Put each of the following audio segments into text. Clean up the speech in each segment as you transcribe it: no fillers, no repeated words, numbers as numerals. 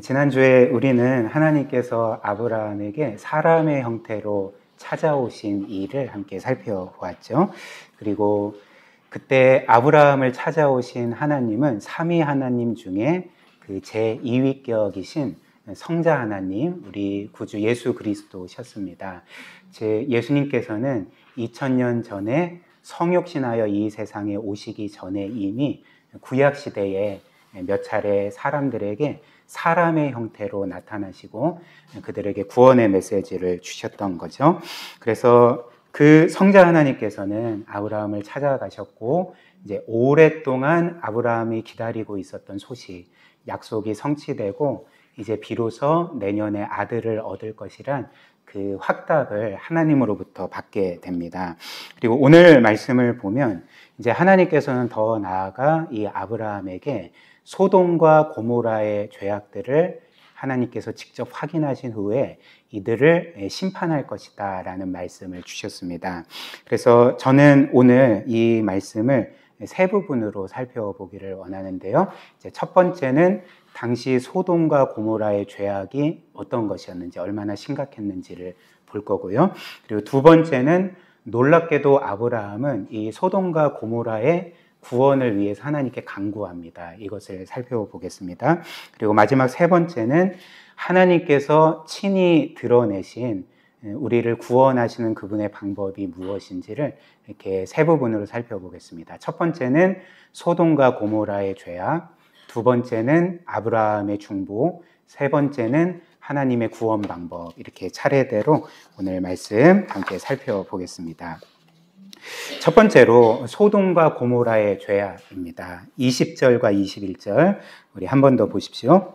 지난주에 우리는 하나님께서 아브라함에게 사람의 형태로 찾아오신 일을 함께 살펴보았죠. 그리고 그때 아브라함을 찾아오신 하나님은 삼위 하나님 중에 그 제2위격이신 성자 하나님, 우리 구주 예수 그리스도셨습니다. 예수님께서는 2000년 전에 성육신하여 이 세상에 오시기 전에 이미 구약시대에 몇 차례 사람들에게 사람의 형태로 나타나시고 그들에게 구원의 메시지를 주셨던 거죠. 그래서 그 성자 하나님께서는 아브라함을 찾아가셨고 이제 오랫동안 아브라함이 기다리고 있었던 소식, 약속이 성취되고 이제 비로소 내년에 아들을 얻을 것이란 그 확답을 하나님으로부터 받게 됩니다. 그리고 오늘 말씀을 보면 이제 하나님께서는 더 나아가 이 아브라함에게 소돔과 고모라의 죄악들을 하나님께서 직접 확인하신 후에 이들을 심판할 것이다 라는 말씀을 주셨습니다. 그래서 저는 오늘 이 말씀을 세 부분으로 살펴보기를 원하는데요. 이제 첫 번째는 당시 소돔과 고모라의 죄악이 어떤 것이었는지, 얼마나 심각했는지를 볼 거고요. 그리고 두 번째는 놀랍게도 아브라함은 이 소돔과 고모라의 구원을 위해서 하나님께 간구합니다. 이것을 살펴보겠습니다. 그리고 마지막 세 번째는 하나님께서 친히 드러내신 우리를 구원하시는 그분의 방법이 무엇인지를 이렇게 세 부분으로 살펴보겠습니다. 첫 번째는 소돔과 고모라의 죄악, 두 번째는 아브라함의 중보, 세 번째는 하나님의 구원 방법, 이렇게 차례대로 오늘 말씀 함께 살펴보겠습니다. 첫 번째로 소돔과 고모라의 죄악입니다. 20절과 21절 우리 한 번 더 보십시오.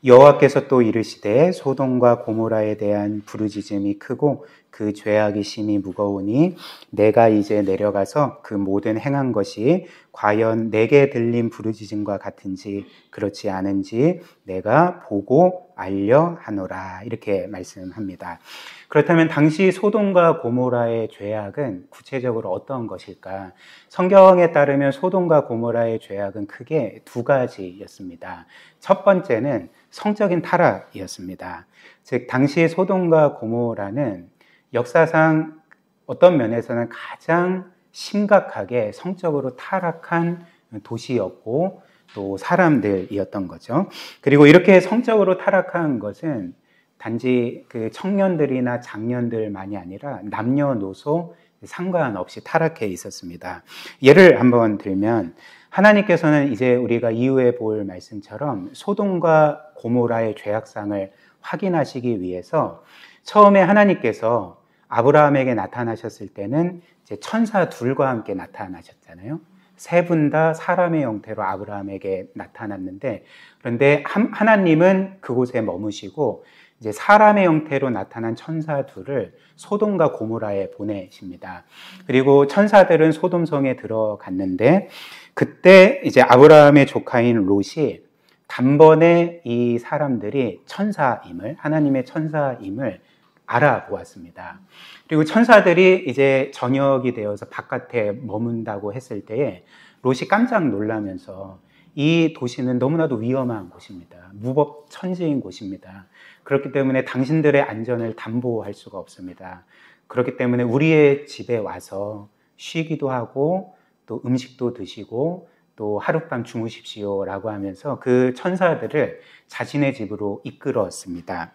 여호와께서 또 이르시되 소돔과 고모라에 대한 부르짖음이 크고 그 죄악이 심히 무거우니 내가 이제 내려가서 그 모든 행한 것이 과연 내게 들린 부르짖음과 같은지 그렇지 않은지 내가 보고 알려 하노라, 이렇게 말씀합니다. 그렇다면 당시 소돔과 고모라의 죄악은 구체적으로 어떤 것일까? 성경에 따르면 소돔과 고모라의 죄악은 크게 두 가지였습니다. 첫 번째는 성적인 타락이었습니다. 즉 당시 소돔과 고모라는 역사상 어떤 면에서는 가장 심각하게 성적으로 타락한 도시였고 또 사람들이었던 거죠. 그리고 이렇게 성적으로 타락한 것은 단지 그 청년들이나 장년들만이 아니라 남녀노소 상관없이 타락해 있었습니다. 예를 한번 들면 하나님께서는 이제 우리가 이후에 볼 말씀처럼 소돔과 고모라의 죄악상을 확인하시기 위해서 처음에 하나님께서 아브라함에게 나타나셨을 때는 이제 천사 둘과 함께 나타나셨잖아요. 세 분 다 사람의 형태로 아브라함에게 나타났는데, 그런데 하나님은 그곳에 머무시고 이제 사람의 형태로 나타난 천사 둘을 소돔과 고모라에 보내십니다. 그리고 천사들은 소돔성에 들어갔는데 그때 이제 아브라함의 조카인 롯이 단번에 이 사람들이 천사임을, 하나님의 천사임을 알아보았습니다. 그리고 천사들이 이제 저녁이 되어서 바깥에 머문다고 했을 때에 롯이 깜짝 놀라면서 이 도시는 너무나도 위험한 곳입니다. 무법천지인 곳입니다. 그렇기 때문에 당신들의 안전을 담보할 수가 없습니다. 그렇기 때문에 우리의 집에 와서 쉬기도 하고 또 음식도 드시고 또 하룻밤 주무십시오 라고 하면서 그 천사들을 자신의 집으로 이끌었습니다.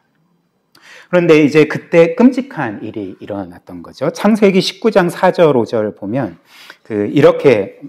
그런데 이제 그때 끔찍한 일이 일어났던 거죠. 창세기 19장 4절 5절 보면 이렇게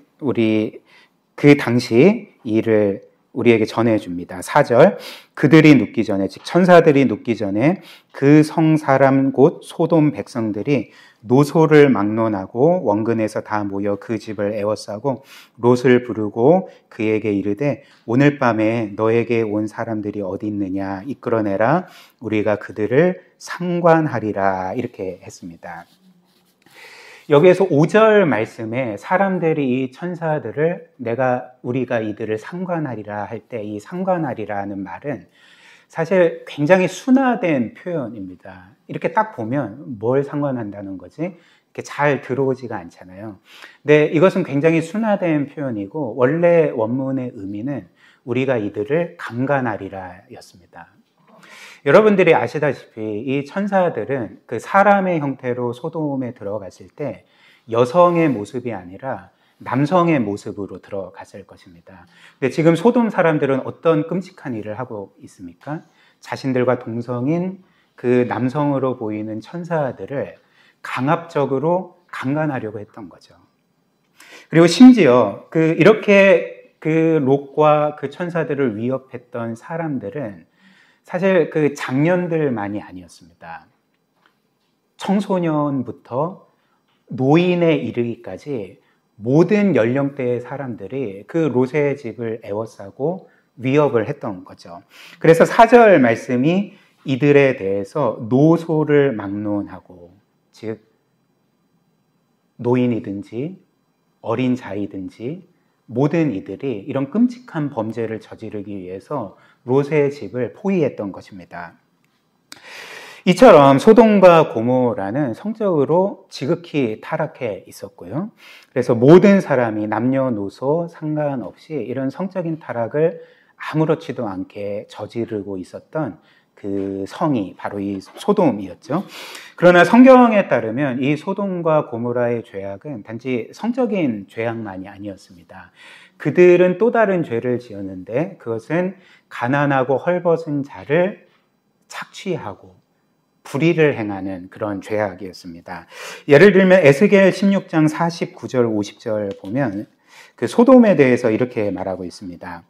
그 당시 일을 우리에게 전해줍니다. 4절, 그들이 눕기 전에, 즉 천사들이 눕기 전에 그 성 사람 곧 소돔 백성들이 노소를 막론하고 원근에서 다 모여 그 집을 에워싸고 롯을 부르고 그에게 이르되 오늘 밤에 너에게 온 사람들이 어디 있느냐 이끌어내라, 우리가 그들을 상관하리라, 이렇게 했습니다. 여기에서 5절 말씀에 사람들이 이 천사들을 우리가 이들을 상관하리라 할 때 이 상관하리라는 말은 사실 굉장히 순화된 표현입니다. 이렇게 딱 보면 뭘 상관한다는 거지? 이렇게 잘 들어오지가 않잖아요. 근데 이것은 굉장히 순화된 표현이고 원래 원문의 의미는 우리가 이들을 강간하리라 였습니다. 여러분들이 아시다시피 이 천사들은 그 사람의 형태로 소돔에 들어갔을 때 여성의 모습이 아니라 남성의 모습으로 들어갔을 것입니다. 근데 지금 소돔 사람들은 어떤 끔찍한 일을 하고 있습니까? 자신들과 동성인 그 남성으로 보이는 천사들을 강압적으로 강간하려고 했던 거죠. 그리고 심지어 이렇게 그 롯과 그 천사들을 위협했던 사람들은 사실 그 장년들만이 아니었습니다. 청소년부터 노인에 이르기까지 모든 연령대의 사람들이 그 롯의 집을 에워싸고 위협을 했던 거죠. 그래서 4절 말씀이 이들에 대해서 노소를 막론하고, 즉 노인이든지 어린 자이든지 모든 이들이 이런 끔찍한 범죄를 저지르기 위해서 롯의 집을 포위했던 것입니다. 이처럼 소돔과 고모라는 성적으로 지극히 타락해 있었고요. 그래서 모든 사람이 남녀노소 상관없이 이런 성적인 타락을 아무렇지도 않게 저지르고 있었던 그 성이 바로 이 소돔이었죠. 그러나 성경에 따르면 이 소돔과 고모라의 죄악은 단지 성적인 죄악만이 아니었습니다. 그들은 또 다른 죄를 지었는데 그것은 가난하고 헐벗은 자를 착취하고 불의를 행하는 그런 죄악이었습니다. 예를 들면 에스겔 16장 49절 50절 보면 그 소돔에 대해서 이렇게 말하고 있습니다.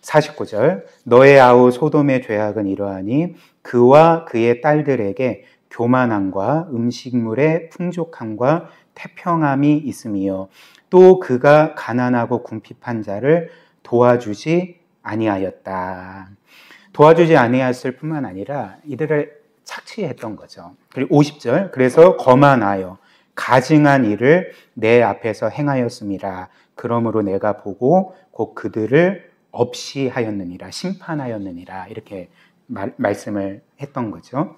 49절 너의 아우 소돔의 죄악은 이러하니 그와 그의 딸들에게 교만함과 음식물의 풍족함과 태평함이 있음이요 또 그가 가난하고 궁핍한 자를 도와주지 아니하였다. 도와주지 아니하였을 뿐만 아니라 이들을 착취했던 거죠. 그리고 50절 그래서 거만하여 가증한 일을 내 앞에서 행하였음이라. 그러므로 내가 보고 곧 그들을 없이 하였느니라, 심판하였느니라, 이렇게 말씀을 했던 거죠.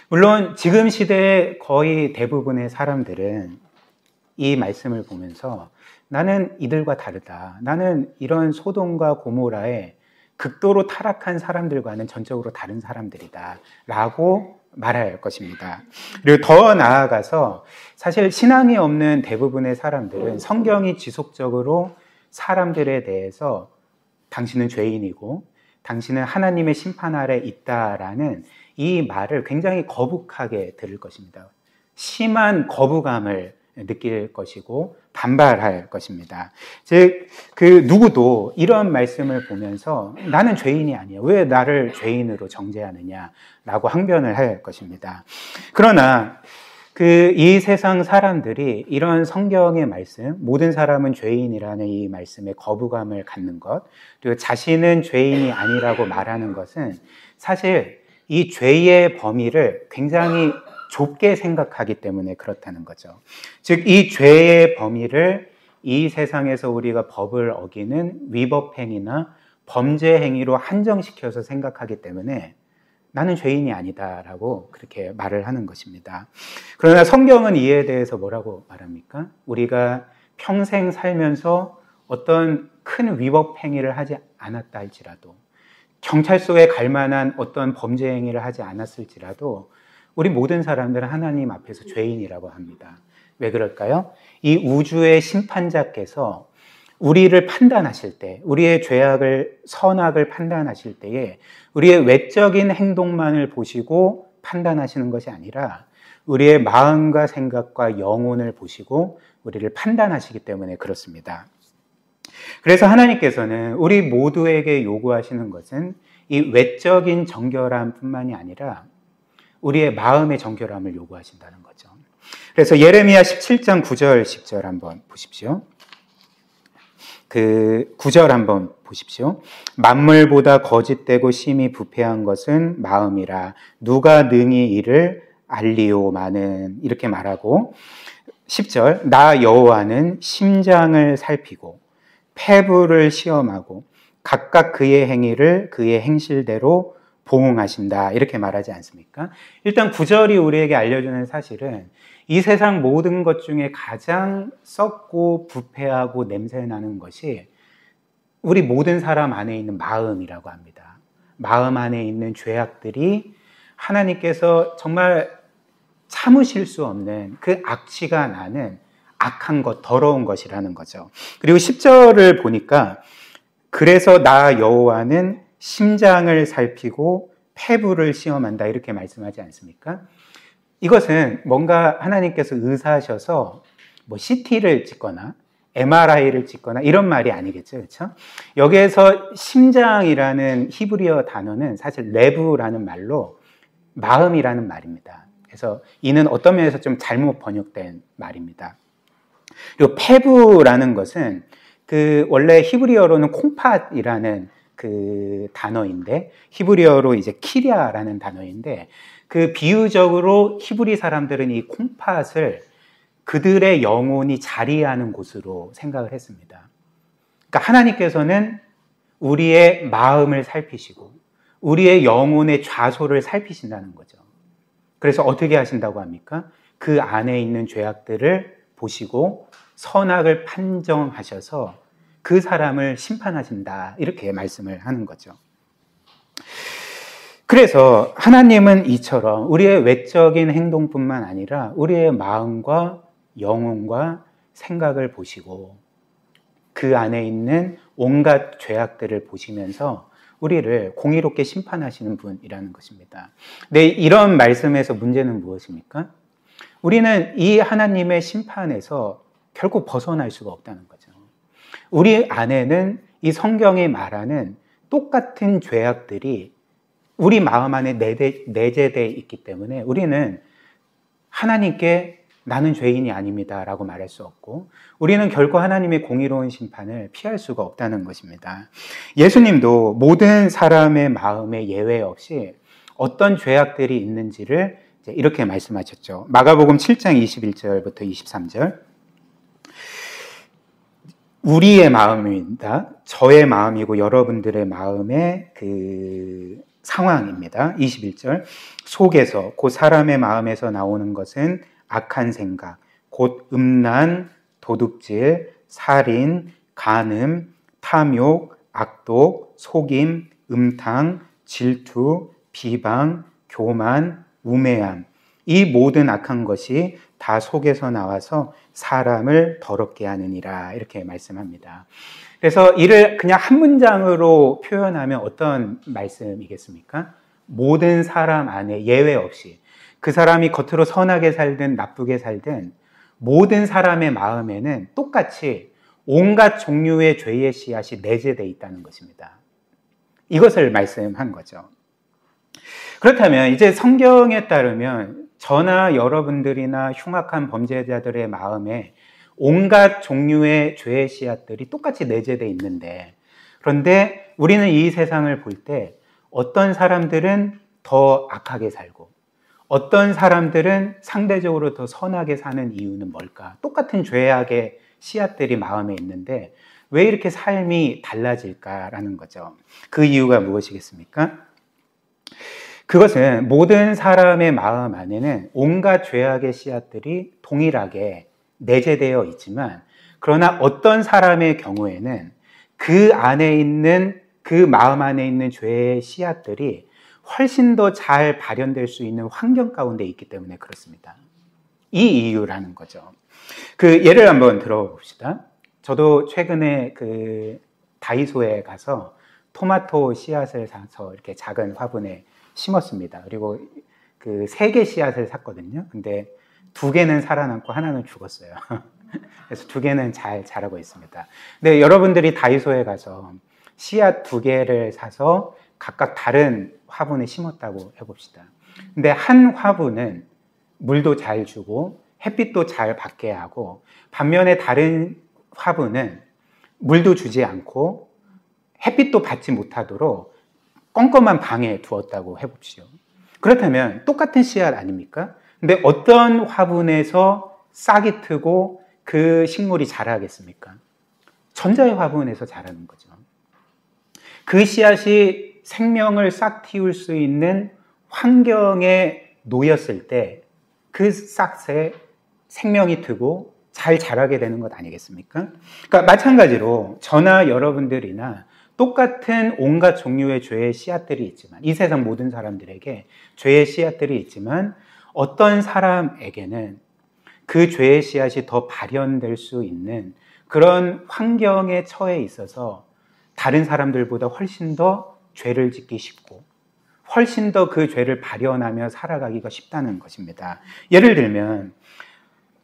물론 지금 시대의 거의 대부분의 사람들은 이 말씀을 보면서 나는 이들과 다르다. 나는 이런 소돔과 고모라의 극도로 타락한 사람들과는 전적으로 다른 사람들이다 라고 말할 것입니다. 그리고 더 나아가서 사실 신앙이 없는 대부분의 사람들은 성경이 지속적으로 사람들에 대해서 당신은 죄인이고 당신은 하나님의 심판 아래 있다라는 이 말을 굉장히 거북하게 들을 것입니다. 심한 거부감을 느낄 것이고 반발할 것입니다. 즉, 누구도 이런 말씀을 보면서 나는 죄인이 아니야. 왜 나를 죄인으로 정죄하느냐라고 항변을 할 것입니다. 그러나 이 세상 사람들이 이런 성경의 말씀, 모든 사람은 죄인이라는 이 말씀에 거부감을 갖는 것, 그리고 자신은 죄인이 아니라고 말하는 것은 사실 이 죄의 범위를 굉장히 좁게 생각하기 때문에 그렇다는 거죠. 즉, 이 죄의 범위를 이 세상에서 우리가 법을 어기는 위법 행위나 범죄 행위로 한정시켜서 생각하기 때문에 나는 죄인이 아니다라고 그렇게 말을 하는 것입니다. 그러나 성경은 이에 대해서 뭐라고 말합니까? 우리가 평생 살면서 어떤 큰 위법 행위를 하지 않았다 할지라도, 경찰서에 갈 만한 어떤 범죄 행위를 하지 않았을지라도 우리 모든 사람들은 하나님 앞에서 죄인이라고 합니다. 왜 그럴까요? 이 우주의 심판자께서 우리를 판단하실 때, 우리의 죄악을, 선악을 판단하실 때에 우리의 외적인 행동만을 보시고 판단하시는 것이 아니라 우리의 마음과 생각과 영혼을 보시고 우리를 판단하시기 때문에 그렇습니다. 그래서 하나님께서는 우리 모두에게 요구하시는 것은 이 외적인 정결함 뿐만이 아니라 우리의 마음의 정결함을 요구하신다는 거죠. 그래서 예레미야 17장 9절 10절 한번 보십시오. 9절 한번 보십시오. 만물보다 거짓되고 심히 부패한 것은 마음이라 누가 능히 이를 알리오마는, 이렇게 말하고 10절 나 여호와는 심장을 살피고 폐부를 시험하고 각각 그의 행위를 그의 행실대로 보응하신다, 이렇게 말하지 않습니까? 일단 9절이 우리에게 알려주는 사실은 이 세상 모든 것 중에 가장 썩고 부패하고 냄새나는 것이 우리 모든 사람 안에 있는 마음이라고 합니다. 마음 안에 있는 죄악들이 하나님께서 정말 참으실 수 없는 그 악취가 나는 악한 것, 더러운 것이라는 거죠. 그리고 10절을 보니까 그래서 나 여호와는 심장을 살피고 폐부를 시험한다 이렇게 말씀하지 않습니까? 이것은 뭔가 하나님께서 의사하셔서 뭐 CT를 찍거나 MRI를 찍거나 이런 말이 아니겠죠. 그렇죠? 여기에서 심장이라는 히브리어 단어는 사실 레브라는 말로 마음이라는 말입니다. 그래서 이는 어떤 면에서 좀 잘못 번역된 말입니다. 그리고 폐부라는 것은 그 원래 히브리어로는 콩팥이라는 그 단어인데 히브리어로 이제 키랴라는 단어인데 그 비유적으로 히브리 사람들은 이 콩팥을 그들의 영혼이 자리하는 곳으로 생각을 했습니다. 그러니까 하나님께서는 우리의 마음을 살피시고 우리의 영혼의 좌소를 살피신다는 거죠. 그래서 어떻게 하신다고 합니까? 그 안에 있는 죄악들을 보시고 선악을 판정하셔서 그 사람을 심판하신다 이렇게 말씀을 하는 거죠. 그래서 하나님은 이처럼 우리의 외적인 행동뿐만 아니라 우리의 마음과 영혼과 생각을 보시고 그 안에 있는 온갖 죄악들을 보시면서 우리를 공의롭게 심판하시는 분이라는 것입니다. 근데 이런 말씀에서 문제는 무엇입니까? 우리는 이 하나님의 심판에서 결코 벗어날 수가 없다는 거죠. 우리 안에는 이 성경이 말하는 똑같은 죄악들이 우리 마음 안에 내재되어 있기 때문에 우리는 하나님께 나는 죄인이 아닙니다 라고 말할 수 없고 우리는 결코 하나님의 공의로운 심판을 피할 수가 없다는 것입니다. 예수님도 모든 사람의 마음에 예외 없이 어떤 죄악들이 있는지를 이렇게 말씀하셨죠. 마가복음 7장 21절부터 23절 우리의 마음입니다. 저의 마음이고 여러분들의 마음의 그 상황입니다. 21절 속에서 곧 사람의 마음에서 나오는 것은 악한 생각, 곧 음란, 도둑질, 살인, 간음, 탐욕, 악독, 속임, 음탕, 질투, 비방, 교만, 우매함 이 모든 악한 것이 다 속에서 나와서 사람을 더럽게 하느니라 이렇게 말씀합니다. 그래서 이를 그냥 한 문장으로 표현하면 어떤 말씀이겠습니까? 모든 사람 안에 예외 없이 그 사람이 겉으로 선하게 살든 나쁘게 살든 모든 사람의 마음에는 똑같이 온갖 종류의 죄의 씨앗이 내재되어 있다는 것입니다. 이것을 말씀한 거죠. 그렇다면 이제 성경에 따르면 저나 여러분들이나 흉악한 범죄자들의 마음에 온갖 종류의 죄의 씨앗들이 똑같이 내재되어 있는데 그런데 우리는 이 세상을 볼 때 어떤 사람들은 더 악하게 살고 어떤 사람들은 상대적으로 더 선하게 사는 이유는 뭘까? 똑같은 죄악의 씨앗들이 마음에 있는데 왜 이렇게 삶이 달라질까라는 거죠. 그 이유가 무엇이겠습니까? 그것은 모든 사람의 마음 안에는 온갖 죄악의 씨앗들이 동일하게 내재되어 있지만 그러나 어떤 사람의 경우에는 그 안에 있는 그 마음 안에 있는 죄의 씨앗들이 훨씬 더 잘 발현될 수 있는 환경 가운데 있기 때문에 그렇습니다. 이 이유라는 거죠. 그 예를 한번 들어봅시다. 저도 최근에 그 다이소에 가서 토마토 씨앗을 사서 이렇게 작은 화분에 심었습니다. 그리고 그 3개 씨앗을 샀거든요. 근데 2개는 살아남고 하나는 죽었어요. 그래서 2개는 잘 자라고 있습니다. 근데 여러분들이 다이소에 가서 씨앗 2개를 사서 각각 다른 화분에 심었다고 해봅시다. 근데 한 화분은 물도 잘 주고 햇빛도 잘 받게 하고 반면에 다른 화분은 물도 주지 않고 햇빛도 받지 못하도록 껌껌한 방에 두었다고 해봅시오. 그렇다면 똑같은 씨앗 아닙니까? 근데 어떤 화분에서 싹이 트고 그 식물이 자라겠습니까? 전자의 화분에서 자라는 거죠. 그 씨앗이 생명을 싹 틔울 수 있는 환경에 놓였을 때 그 싹에 생명이 트고 잘 자라게 되는 것 아니겠습니까? 그러니까 마찬가지로 저나 여러분들이나 똑같은 온갖 종류의 죄의 씨앗들이 있지만, 이 세상 모든 사람들에게 죄의 씨앗들이 있지만, 어떤 사람에게는 그 죄의 씨앗이 더 발현될 수 있는 그런 환경에 처해 있어서 다른 사람들보다 훨씬 더 죄를 짓기 쉽고 훨씬 더 그 죄를 발현하며 살아가기가 쉽다는 것입니다. 예를 들면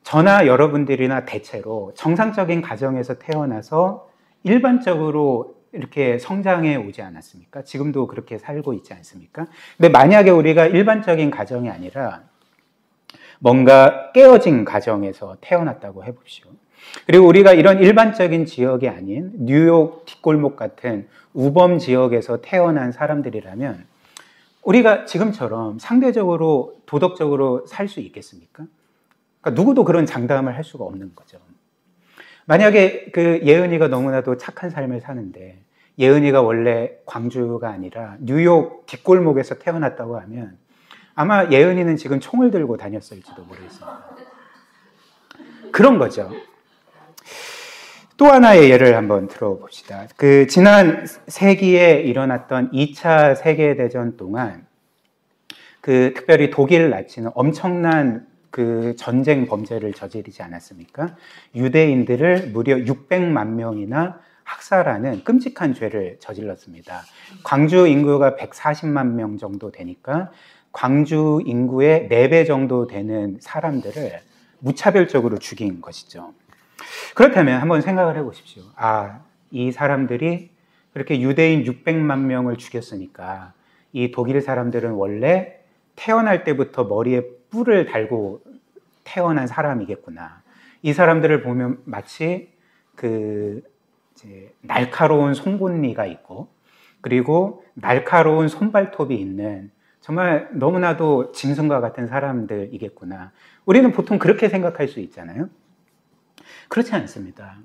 저나 여러분들이나 대체로 정상적인 가정에서 태어나서 일반적으로 이렇게 성장해 오지 않았습니까? 지금도 그렇게 살고 있지 않습니까? 근데 만약에 우리가 일반적인 가정이 아니라 뭔가 깨어진 가정에서 태어났다고 해봅시오. 그리고 우리가 이런 일반적인 지역이 아닌 뉴욕 뒷골목 같은 우범 지역에서 태어난 사람들이라면 우리가 지금처럼 상대적으로 도덕적으로 살 수 있겠습니까? 그러니까 누구도 그런 장담을 할 수가 없는 거죠. 만약에 그 예은이가 너무나도 착한 삶을 사는데 예은이가 원래 광주가 아니라 뉴욕 뒷골목에서 태어났다고 하면 아마 예은이는 지금 총을 들고 다녔을지도 모르겠습니다. 그런 거죠. 또 하나의 예를 한번 들어봅시다. 그 지난 세기에 일어났던 2차 세계대전 동안 그 특별히 독일 나치는 엄청난 그 전쟁 범죄를 저지르지 않았습니까? 유대인들을 무려 600만 명이나 학살하는 끔찍한 죄를 저질렀습니다. 광주 인구가 140만 명 정도 되니까 광주 인구의 4배 정도 되는 사람들을 무차별적으로 죽인 것이죠. 그렇다면 한번 생각을 해보십시오. 이 사람들이 그렇게 유대인 600만 명을 죽였으니까 이 독일 사람들은 원래 태어날 때부터 머리에 뿔을 달고 태어난 사람이겠구나. 이 사람들을 보면 마치 이제 날카로운 송곳니가 있고 그리고 날카로운 손발톱이 있는 정말 너무나도 짐승과 같은 사람들이겠구나. 우리는 보통 그렇게 생각할 수 있잖아요. 그렇지 않습니다.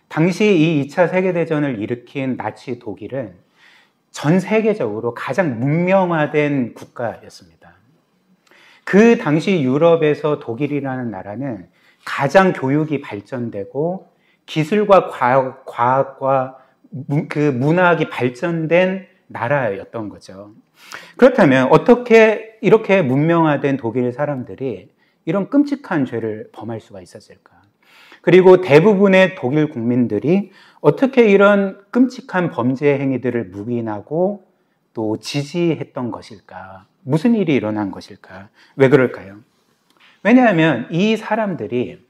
당시 이 2차 세계대전을 일으킨 나치 독일은 전 세계적으로 가장 문명화된 국가였습니다. 그 당시 유럽에서 독일이라는 나라는 가장 교육이 발전되고 기술과 과학과 그 문학이 발전된 나라였던 거죠. 그렇다면 어떻게 이렇게 문명화된 독일 사람들이 이런 끔찍한 죄를 범할 수가 있었을까? 그리고 대부분의 독일 국민들이 어떻게 이런 끔찍한 범죄 행위들을 묵인하고 또 지지했던 것일까? 무슨 일이 일어난 것일까? 왜 그럴까요? 왜냐하면 이 사람들이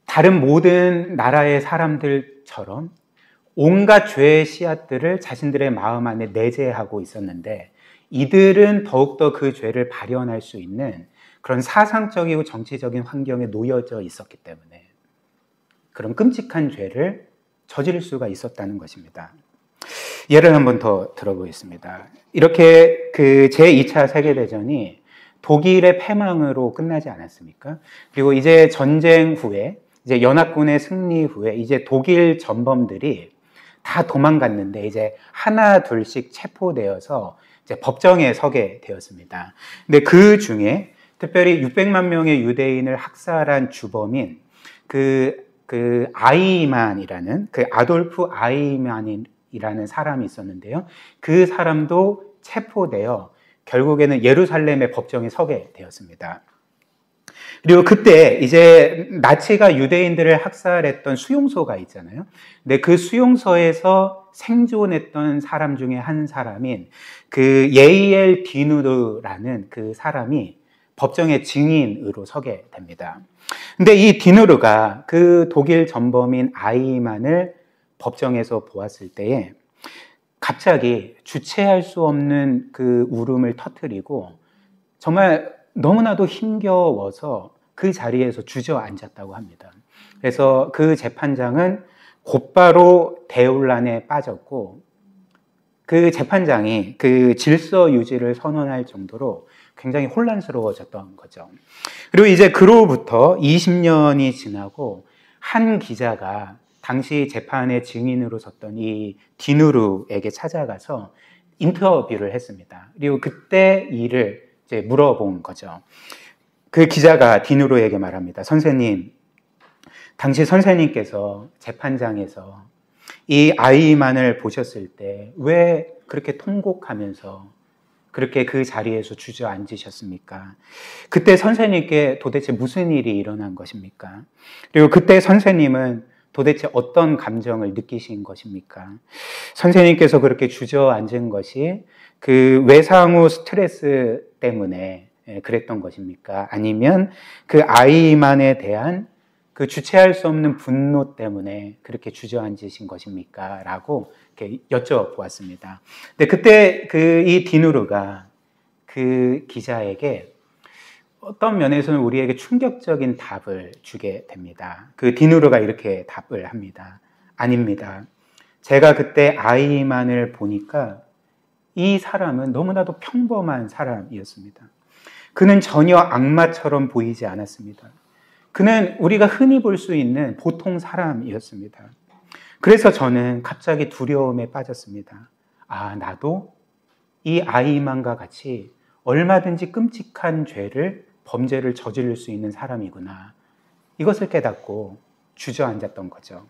다른 모든 나라의 사람들처럼 온갖 죄의 씨앗들을 자신들의 마음 안에 내재하고 있었는데 이들은 더욱더 그 죄를 발현할 수 있는 그런 사상적이고 정치적인 환경에 놓여져 있었기 때문에 그런 끔찍한 죄를 저지를 수가 있었다는 것입니다. 예를 한번 더 들어보겠습니다. 이렇게 그 제2차 세계대전이 독일의 패망으로 끝나지 않았습니까? 그리고 이제 전쟁 후에, 이제 연합군의 승리 후에 이제 독일 전범들이 다 도망갔는데 이제 하나 둘씩 체포되어서 이제 법정에 서게 되었습니다. 근데 그 중에 특별히 600만 명의 유대인을 학살한 주범인 그 아이만이라는 그 아돌프 아이만이라는 사람이 있었는데요. 그 사람도 체포되어 결국에는 예루살렘의 법정에 서게 되었습니다. 그리고 그때 이제 나치가 유대인들을 학살했던 수용소가 있잖아요. 근데 그 수용소에서 생존했던 사람 중에 한 사람인 그 예이엘 디누르라는 그 사람이 법정의 증인으로 서게 됩니다. 근데 이 디누르가 그 독일 전범인 아이만을 법정에서 보았을 때에 갑자기 주체할 수 없는 그 울음을 터뜨리고 정말 너무나도 힘겨워서 그 자리에서 주저앉았다고 합니다. 그래서 그 재판장은 곧바로 대혼란에 빠졌고 그 재판장이 그 질서 유지를 선언할 정도로 굉장히 혼란스러워졌던 거죠. 그리고 이제 그로부터 20년이 지나고 한 기자가 당시 재판의 증인으로 섰던 이 디누르에게 찾아가서 인터뷰를 했습니다. 그리고 그때 일을 이제 물어본 거죠. 그 기자가 디누르에게 말합니다. 선생님, 당시 선생님께서 재판장에서 이 아이만을 보셨을 때 왜 그렇게 통곡하면서 그렇게 그 자리에서 주저앉으셨습니까? 그때 선생님께 도대체 무슨 일이 일어난 것입니까? 그리고 그때 선생님은 도대체 어떤 감정을 느끼신 것입니까? 선생님께서 그렇게 주저앉은 것이 그 외상후 스트레스 때문에 그랬던 것입니까? 아니면 그 아이만에 대한 그 주체할 수 없는 분노 때문에 그렇게 주저앉으신 것입니까? 라고 이렇게 여쭤보았습니다. 근데 그때 이 디누르가 그 기자에게 어떤 면에서는 우리에게 충격적인 답을 주게 됩니다. 그 디누르가 이렇게 답을 합니다. 아닙니다. 제가 그때 아이만을 보니까 이 사람은 너무나도 평범한 사람이었습니다. 그는 전혀 악마처럼 보이지 않았습니다. 그는 우리가 흔히 볼 수 있는 보통 사람이었습니다. 그래서 저는 갑자기 두려움에 빠졌습니다. 아, 나도 이 아이만과 같이 얼마든지 끔찍한 범죄를 저지를 수 있는 사람이구나. 이것을 깨닫고 주저앉았던 거죠.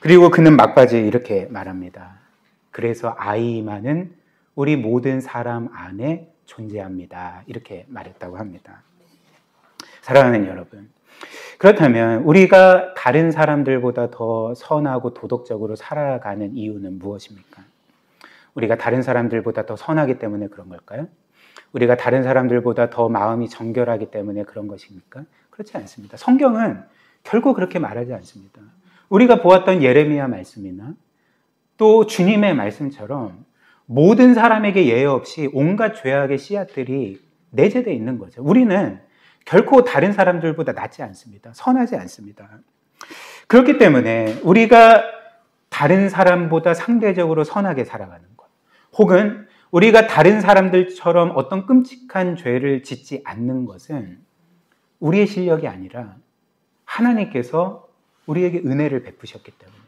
그리고 그는 막바지에 이렇게 말합니다. 그래서 아이만은 우리 모든 사람 안에 존재합니다. 이렇게 말했다고 합니다. 사랑하는 여러분, 그렇다면 우리가 다른 사람들보다 더 선하고 도덕적으로 살아가는 이유는 무엇입니까? 우리가 다른 사람들보다 더 선하기 때문에 그런 걸까요? 우리가 다른 사람들보다 더 마음이 정결하기 때문에 그런 것입니까? 그렇지 않습니다. 성경은 결코 그렇게 말하지 않습니다. 우리가 보았던 예레미야 말씀이나 또 주님의 말씀처럼 모든 사람에게 예외 없이 온갖 죄악의 씨앗들이 내재되어 있는 거죠. 우리는 결코 다른 사람들보다 낫지 않습니다. 선하지 않습니다. 그렇기 때문에 우리가 다른 사람보다 상대적으로 선하게 살아가는 것, 혹은 우리가 다른 사람들처럼 어떤 끔찍한 죄를 짓지 않는 것은 우리의 실력이 아니라 하나님께서 우리에게 은혜를 베푸셨기 때문에,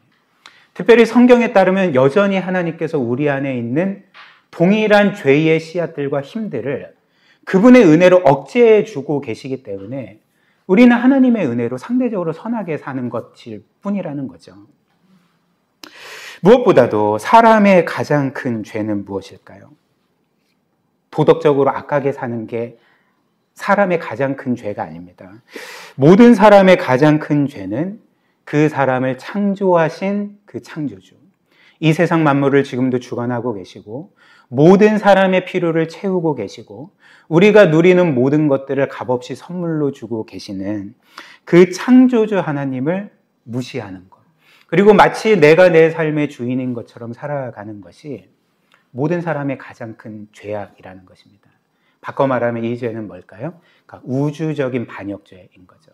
특별히 성경에 따르면 여전히 하나님께서 우리 안에 있는 동일한 죄의 씨앗들과 힘들을 그분의 은혜로 억제해 주고 계시기 때문에 우리는 하나님의 은혜로 상대적으로 선하게 사는 것일 뿐이라는 거죠. 무엇보다도 사람의 가장 큰 죄는 무엇일까요? 도덕적으로 악하게 사는 게 사람의 가장 큰 죄가 아닙니다. 모든 사람의 가장 큰 죄는 그 사람을 창조하신 그 창조주, 이 세상 만물을 지금도 주관하고 계시고 모든 사람의 필요를 채우고 계시고 우리가 누리는 모든 것들을 값없이 선물로 주고 계시는 그 창조주 하나님을 무시하는 것, 그리고 마치 내가 내 삶의 주인인 것처럼 살아가는 것이 모든 사람의 가장 큰 죄악이라는 것입니다. 바꿔 말하면 이 죄는 뭘까요? 그러니까 우주적인 반역죄인 거죠.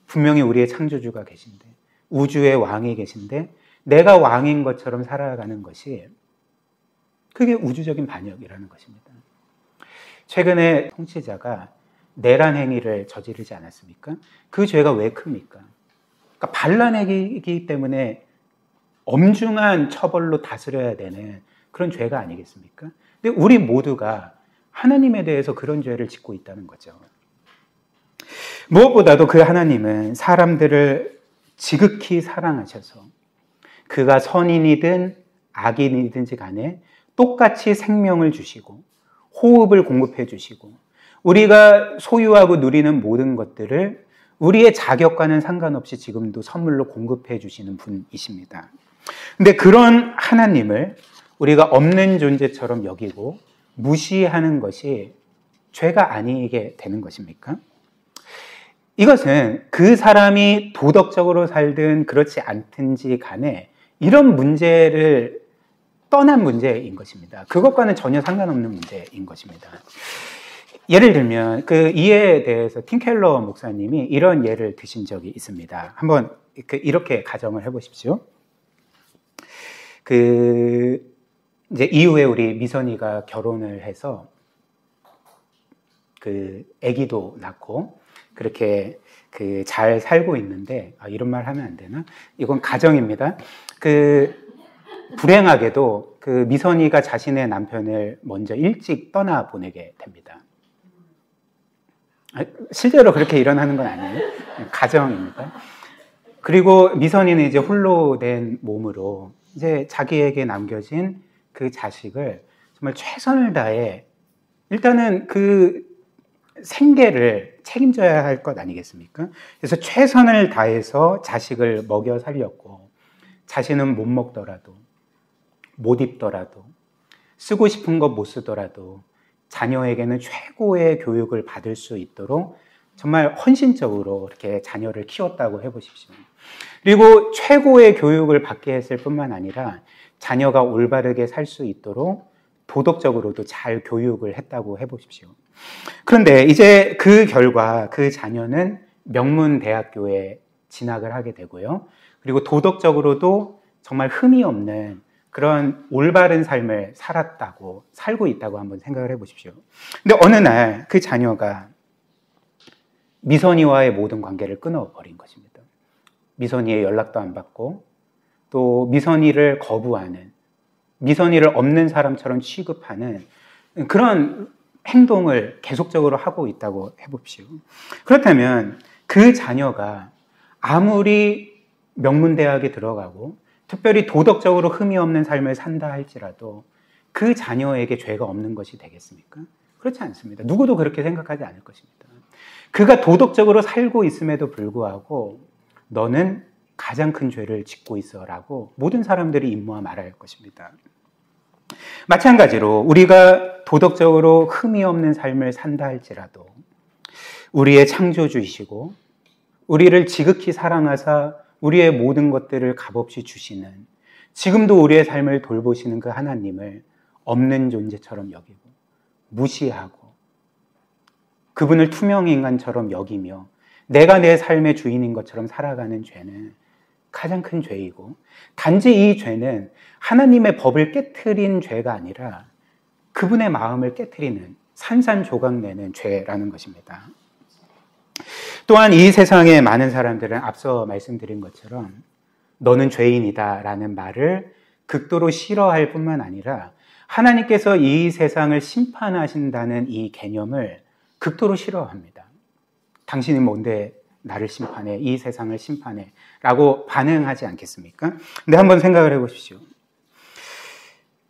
분명히 우리의 창조주가 계신데, 우주의 왕이 계신데 내가 왕인 것처럼 살아가는 것이, 그게 우주적인 반역이라는 것입니다. 최근에 통치자가 내란 행위를 저지르지 않았습니까? 그 죄가 왜 큽니까? 그러니까 반란이기 때문에 엄중한 처벌로 다스려야 되는 그런 죄가 아니겠습니까? 근데 우리 모두가 하나님에 대해서 그런 죄를 짓고 있다는 거죠. 무엇보다도 그 하나님은 사람들을 지극히 사랑하셔서 그가 선인이든 악인이든지 간에 똑같이 생명을 주시고 호흡을 공급해 주시고 우리가 소유하고 누리는 모든 것들을 우리의 자격과는 상관없이 지금도 선물로 공급해 주시는 분이십니다. 근데 그런 하나님을 우리가 없는 존재처럼 여기고 무시하는 것이 죄가 아니게 되는 것입니까? 이것은 그 사람이 도덕적으로 살든 그렇지 않든지 간에 이런 문제를 떠난 문제인 것입니다. 그것과는 전혀 상관없는 문제인 것입니다. 예를 들면 이에 대해서 팀 켈러 목사님이 이런 예를 드신 적이 있습니다. 한번 이렇게 가정을 해보십시오. 이제 이후에 우리 미선이가 결혼을 해서 아기도 낳고 그렇게 잘 살고 있는데, 이런 말 하면 안 되나? 이건 가정입니다. 불행하게도 미선이가 자신의 남편을 먼저 일찍 떠나 보내게 됩니다. 실제로 그렇게 일어나는 건 아니에요. 가정입니다. 그리고 미선이는 이제 홀로 된 몸으로 이제 자기에게 남겨진 그 자식을 정말 최선을 다해 일단은 그 생계를 책임져야 할 것 아니겠습니까? 그래서 최선을 다해서 자식을 먹여 살렸고, 자신은 못 먹더라도, 못 입더라도, 쓰고 싶은 것 못 쓰더라도 자녀에게는 최고의 교육을 받을 수 있도록 정말 헌신적으로 이렇게 자녀를 키웠다고 해보십시오. 그리고 최고의 교육을 받게 했을 뿐만 아니라 자녀가 올바르게 살 수 있도록 도덕적으로도 잘 교육을 했다고 해보십시오. 그런데 이제 그 결과 그 자녀는 명문대학교에 진학을 하게 되고요. 그리고 도덕적으로도 정말 흠이 없는 그런 올바른 삶을 살고 있다고 한번 생각을 해보십시오. 근데 어느 날 그 자녀가 미선이와의 모든 관계를 끊어버린 것입니다. 미선이의 연락도 안 받고 또 미선이를 거부하는, 미선이를 없는 사람처럼 취급하는 그런 행동을 계속적으로 하고 있다고 해봅시오. 그렇다면 그 자녀가 아무리 명문대학에 들어가고 특별히 도덕적으로 흠이 없는 삶을 산다 할지라도 그 자녀에게 죄가 없는 것이 되겠습니까? 그렇지 않습니다. 누구도 그렇게 생각하지 않을 것입니다. 그가 도덕적으로 살고 있음에도 불구하고 너는 가장 큰 죄를 짓고 있어라고 모든 사람들이 임모아 말할 것입니다. 마찬가지로 우리가 도덕적으로 흠이 없는 삶을 산다 할지라도 우리의 창조주이시고 우리를 지극히 사랑하사 우리의 모든 것들을 값없이 주시는, 지금도 우리의 삶을 돌보시는 그 하나님을 없는 존재처럼 여기고 무시하고 그분을 투명인간처럼 여기며 내가 내 삶의 주인인 것처럼 살아가는 죄는 가장 큰 죄이고, 단지 이 죄는 하나님의 법을 깨트린 죄가 아니라 그분의 마음을 깨트리는, 산산조각내는 죄라는 것입니다. 또한 이 세상의 많은 사람들은 앞서 말씀드린 것처럼 너는 죄인이다 라는 말을 극도로 싫어할 뿐만 아니라 하나님께서 이 세상을 심판하신다는 이 개념을 극도로 싫어합니다. 당신이 뭔데 나를 심판해, 이 세상을 심판해 라고 반응하지 않겠습니까? 근데 한번 생각을 해보십시오.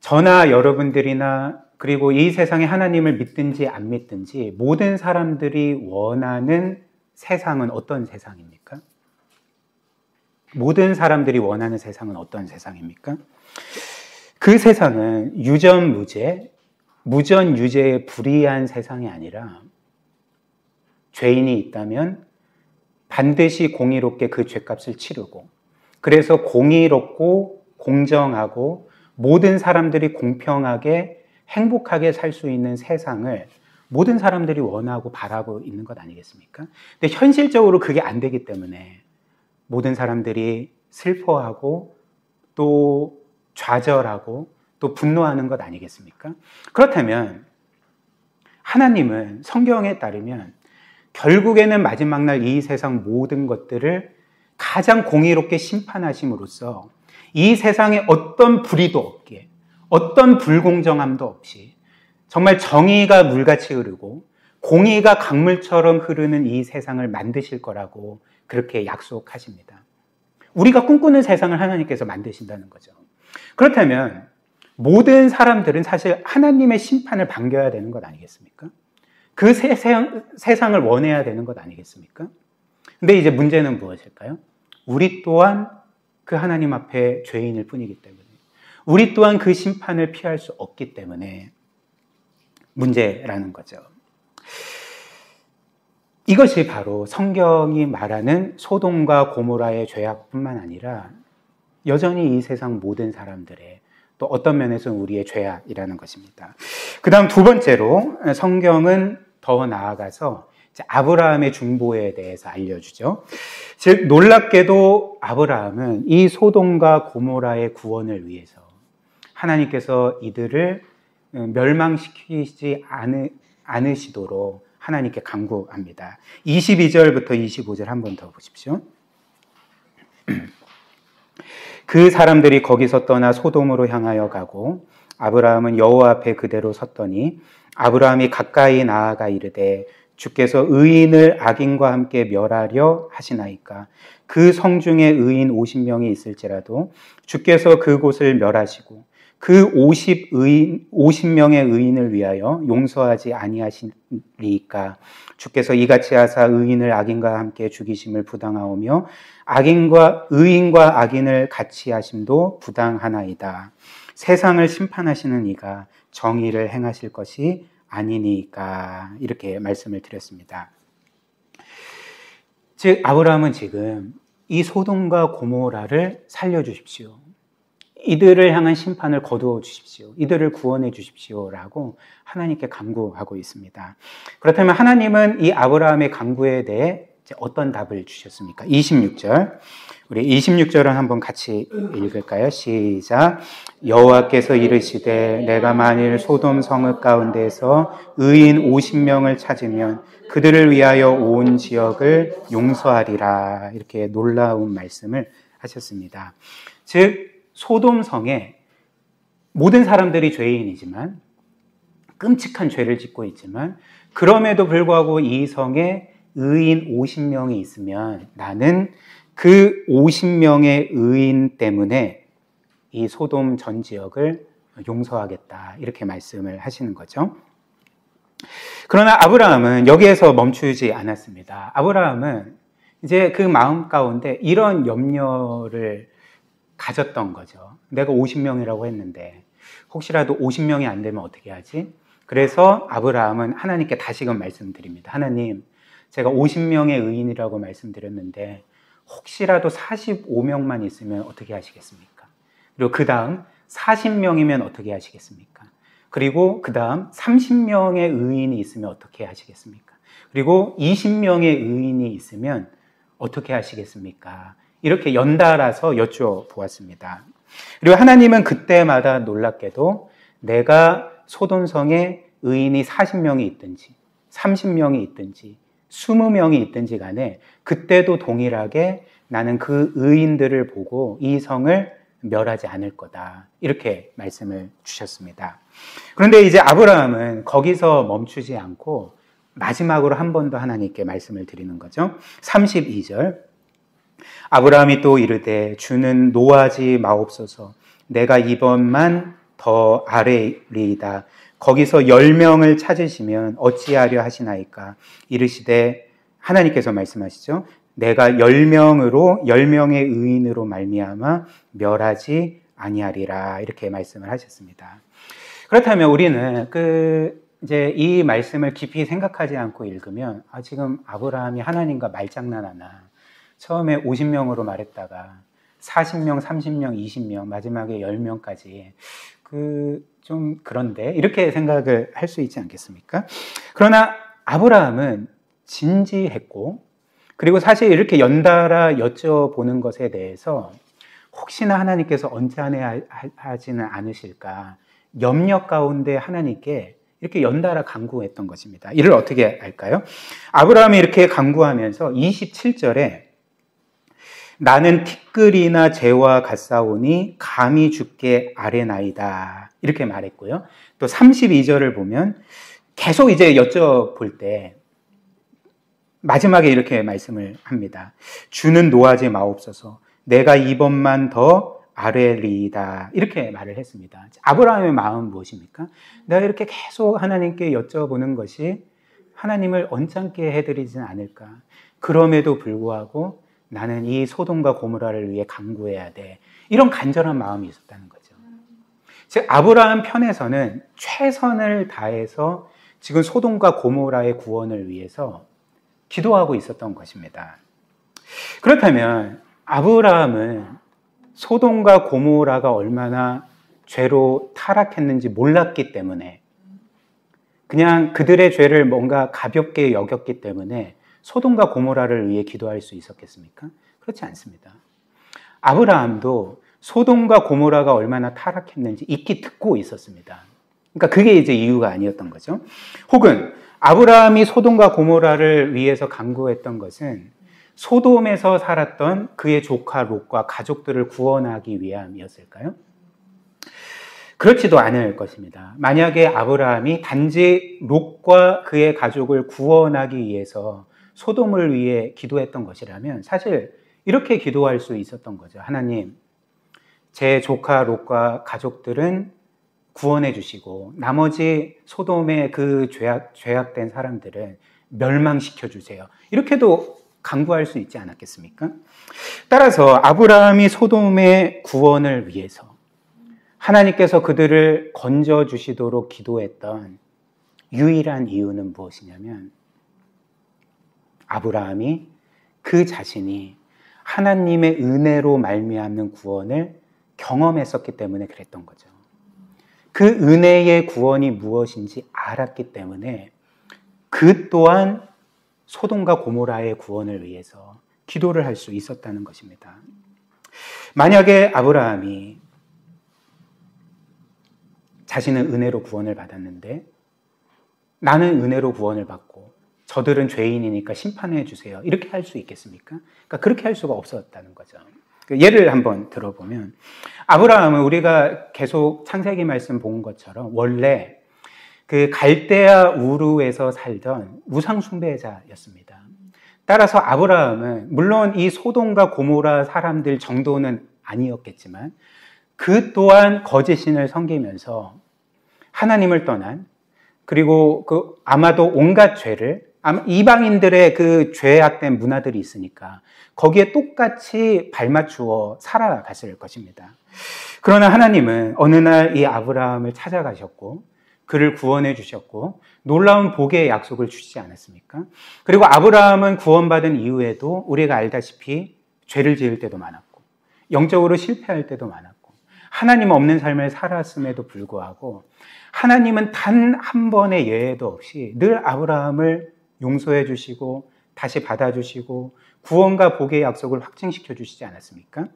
저나 여러분들이나 그리고 이 세상에 하나님을 믿든지 안 믿든지 모든 사람들이 원하는 세상은 어떤 세상입니까? 모든 사람들이 원하는 세상은 어떤 세상입니까? 그 세상은 유전무죄, 무전유죄의 불의한 세상이 아니라 죄인이 있다면 반드시 공의롭게 그 죄값을 치르고, 그래서 공의롭고 공정하고 모든 사람들이 공평하게 행복하게 살 수 있는 세상을 모든 사람들이 원하고 바라고 있는 것 아니겠습니까? 근데 현실적으로 그게 안 되기 때문에 모든 사람들이 슬퍼하고 또 좌절하고 또 분노하는 것 아니겠습니까? 그렇다면 하나님은 성경에 따르면 결국에는 마지막 날 이 세상 모든 것들을 가장 공의롭게 심판하심으로써 이 세상에 어떤 불의도 없게, 어떤 불공정함도 없이 정말 정의가 물같이 흐르고 공의가 강물처럼 흐르는 이 세상을 만드실 거라고 그렇게 약속하십니다. 우리가 꿈꾸는 세상을 하나님께서 만드신다는 거죠. 그렇다면 모든 사람들은 사실 하나님의 심판을 반겨야 되는 것 아니겠습니까? 그 세상을 원해야 되는 것 아니겠습니까? 근데 이제 문제는 무엇일까요? 우리 또한 그 하나님 앞에 죄인일 뿐이기 때문에, 우리 또한 그 심판을 피할 수 없기 때문에 문제라는 거죠. 이것이 바로 성경이 말하는 소돔과 고모라의 죄악뿐만 아니라 여전히 이 세상 모든 사람들의, 또 어떤 면에서는 우리의 죄악이라는 것입니다. 그 다음 두 번째로 성경은 더 나아가서 아브라함의 중보에 대해서 알려주죠. 즉 놀랍게도 아브라함은 이 소돔과 고모라의 구원을 위해서 하나님께서 이들을 멸망시키지 않으시도록 하나님께 간구합니다. 22절부터 25절 한 번 더 보십시오. 그 사람들이 거기서 떠나 소돔으로 향하여 가고 아브라함은 여호와 앞에 그대로 섰더니 아브라함이 가까이 나아가 이르되 주께서 의인을 악인과 함께 멸하려 하시나이까. 그 성 중에 의인 50명이 있을지라도 주께서 그곳을 멸하시고 그 50명의 의인을 위하여 용서하지 아니하시리까. 주께서 이같이 하사 의인을 악인과 함께 죽이심을 부당하오며 의인과 악인을 같이 하심도 부당하나이다. 세상을 심판하시는 이가 정의를 행하실 것이 아니니까. 이렇게 말씀을 드렸습니다. 즉 아브라함은 지금 이 소돔과 고모라를 살려주십시오. 이들을 향한 심판을 거두어 주십시오. 이들을 구원해 주십시오라고 하나님께 간구하고 있습니다. 그렇다면 하나님은 이 아브라함의 간구에 대해 어떤 답을 주셨습니까? 26절. 우리 26절을 한번 같이 읽을까요? 시작. 여호와께서 이르시되 내가 만일 소돔 성읍 가운데에서 의인 50명을 찾으면 그들을 위하여 온 지역을 용서하리라. 이렇게 놀라운 말씀을 하셨습니다. 즉 소돔 성에 모든 사람들이 죄인이지만 끔찍한 죄를 짓고 있지만 그럼에도 불구하고 이 성에 의인 50명이 있으면 나는 그 50명의 의인 때문에 이 소돔 전 지역을 용서하겠다. 이렇게 말씀을 하시는 거죠. 그러나 아브라함은 여기에서 멈추지 않았습니다. 아브라함은 이제 그 마음 가운데 이런 염려를 가졌던 거죠. 내가 50명이라고 했는데 혹시라도 50명이 안 되면 어떻게 하지? 그래서 아브라함은 하나님께 다시금 말씀드립니다. 하나님, 제가 50명의 의인이라고 말씀드렸는데 혹시라도 45명만 있으면 어떻게 하시겠습니까? 그리고 그 다음 40명이면 어떻게 하시겠습니까? 그리고 그 다음 30명의 의인이 있으면 어떻게 하시겠습니까? 그리고 20명의 의인이 있으면 어떻게 하시겠습니까? 이렇게 연달아서 여쭈어보았습니다. 그리고 하나님은 그때마다 놀랍게도 내가 소돔성에 의인이 40명이 있든지 30명이 있든지 20명이 있든지 간에 그때도 동일하게 나는 그 의인들을 보고 이 성을 멸하지 않을 거다. 이렇게 말씀을 주셨습니다. 그런데 이제 아브라함은 거기서 멈추지 않고 마지막으로 한 번 더 하나님께 말씀을 드리는 거죠. 32절. 아브라함이 또 이르되 주는 노하지 마옵소서. 내가 이번만 더 아뢰리이다. 거기서 10명을 찾으시면 어찌하려 하시나이까. 이르시되 하나님께서 말씀하시죠. 내가 10명의 의인으로 말미암아 멸하지 아니하리라. 이렇게 말씀을 하셨습니다. 그렇다면 우리는 이제 이 말씀을 깊이 생각하지 않고 읽으면 지금 아브라함이 하나님과 말장난하나. 처음에 50명으로 말했다가 40명, 30명, 20명, 마지막에 10명까지 좀 그런데 이렇게 생각을 할 수 있지 않겠습니까? 그러나 아브라함은 진지했고 그리고 사실 이렇게 연달아 여쭤보는 것에 대해서 혹시나 하나님께서 언짢아하지는 않으실까 염려 가운데 하나님께 이렇게 연달아 간구했던 것입니다. 이를 어떻게 할까요? 아브라함이 이렇게 간구하면서 27절에 나는 티끌이나 재와 같사오니 감히 주께 아뢰나이다. 이렇게 말했고요. 또 32절을 보면 계속 이제 여쭤볼 때 마지막에 이렇게 말씀을 합니다. 주는 노하지 마옵소서. 내가 이번만 더 아뢰리이다. 이렇게 말을 했습니다. 아브라함의 마음은 무엇입니까? 내가 이렇게 계속 하나님께 여쭤보는 것이 하나님을 언짢게 해드리진 않을까. 그럼에도 불구하고 나는 이 소돔과 고모라를 위해 간구해야 돼. 이런 간절한 마음이 있었다는 거죠. 즉 아브라함 편에서는 최선을 다해서 지금 소돔과 고모라의 구원을 위해서 기도하고 있었던 것입니다. 그렇다면 아브라함은 소돔과 고모라가 얼마나 죄로 타락했는지 몰랐기 때문에 그냥 그들의 죄를 뭔가 가볍게 여겼기 때문에 소돔과 고모라를 위해 기도할 수 있었겠습니까? 그렇지 않습니다. 아브라함도 소돔과 고모라가 얼마나 타락했는지 익히 듣고 있었습니다. 그러니까 그게 이제 이유가 아니었던 거죠. 혹은 아브라함이 소돔과 고모라를 위해서 간구했던 것은 소돔에서 살았던 그의 조카 롯과 가족들을 구원하기 위함이었을까요? 그렇지도 않을 것입니다. 만약에 아브라함이 단지 롯과 그의 가족을 구원하기 위해서 소돔을 위해 기도했던 것이라면 사실 이렇게 기도할 수 있었던 거죠. 하나님, 제 조카 롯과 가족들은 구원해 주시고 나머지 소돔의 그 죄악된 사람들은 멸망시켜 주세요. 이렇게도 간구할 수 있지 않았겠습니까? 따라서 아브라함이 소돔의 구원을 위해서 하나님께서 그들을 건져주시도록 기도했던 유일한 이유는 무엇이냐면 아브라함이 그 자신이 하나님의 은혜로 말미암는 구원을 경험했었기 때문에 그랬던 거죠. 그 은혜의 구원이 무엇인지 알았기 때문에 그 또한 소돔과 고모라의 구원을 위해서 기도를 할 수 있었다는 것입니다. 만약에 아브라함이 자신은 은혜로 구원을 받았는데 나는 은혜로 구원을 받고 저들은 죄인이니까 심판해 주세요. 이렇게 할 수 있겠습니까? 그러니까 그렇게 할 수가 없었다는 거죠. 예를 한번 들어보면 아브라함은 우리가 계속 창세기 말씀 본 것처럼 원래 그 갈대아 우르에서 살던 우상 숭배자였습니다. 따라서 아브라함은 물론 이 소돔과 고모라 사람들 정도는 아니었겠지만 그 또한 거짓 신을 섬기면서 하나님을 떠난 그리고 아마도 온갖 죄를 이방인들의 그 죄악된 문화들이 있으니까 거기에 똑같이 발맞추어 살아갔을 것입니다. 그러나 하나님은 어느 날 이 아브라함을 찾아가셨고 그를 구원해 주셨고 놀라운 복의 약속을 주시지 않았습니까? 그리고 아브라함은 구원받은 이후에도 우리가 알다시피 죄를 지을 때도 많았고 영적으로 실패할 때도 많았고 하나님 없는 삶을 살았음에도 불구하고 하나님은 단 한 번의 예외도 없이 늘 아브라함을 용서해 주시고 다시 받아주시고 구원과 복의 약속을 확증시켜 주시지 않았습니까?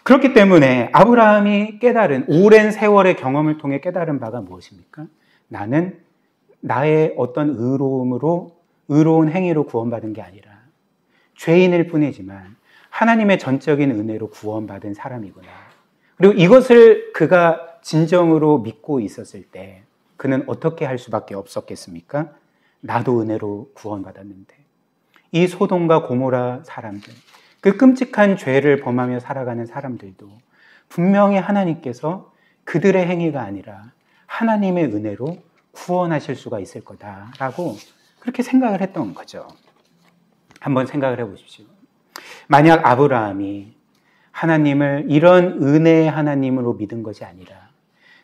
그렇기 때문에 아브라함이 깨달은 오랜 세월의 경험을 통해 깨달은 바가 무엇입니까? 나는 나의 어떤 의로운 행위로 구원받은 게 아니라 죄인일 뿐이지만 하나님의 전적인 은혜로 구원받은 사람이구나. 그리고 이것을 그가 진정으로 믿고 있었을 때 그는 어떻게 할 수밖에 없었겠습니까? 나도 은혜로 구원받았는데 이 소돔과 고모라 사람들, 그 끔찍한 죄를 범하며 살아가는 사람들도 분명히 하나님께서 그들의 행위가 아니라 하나님의 은혜로 구원하실 수가 있을 거다라고 그렇게 생각을 했던 거죠. 한번 생각을 해보십시오. 만약 아브라함이 하나님을 이런 은혜의 하나님으로 믿은 것이 아니라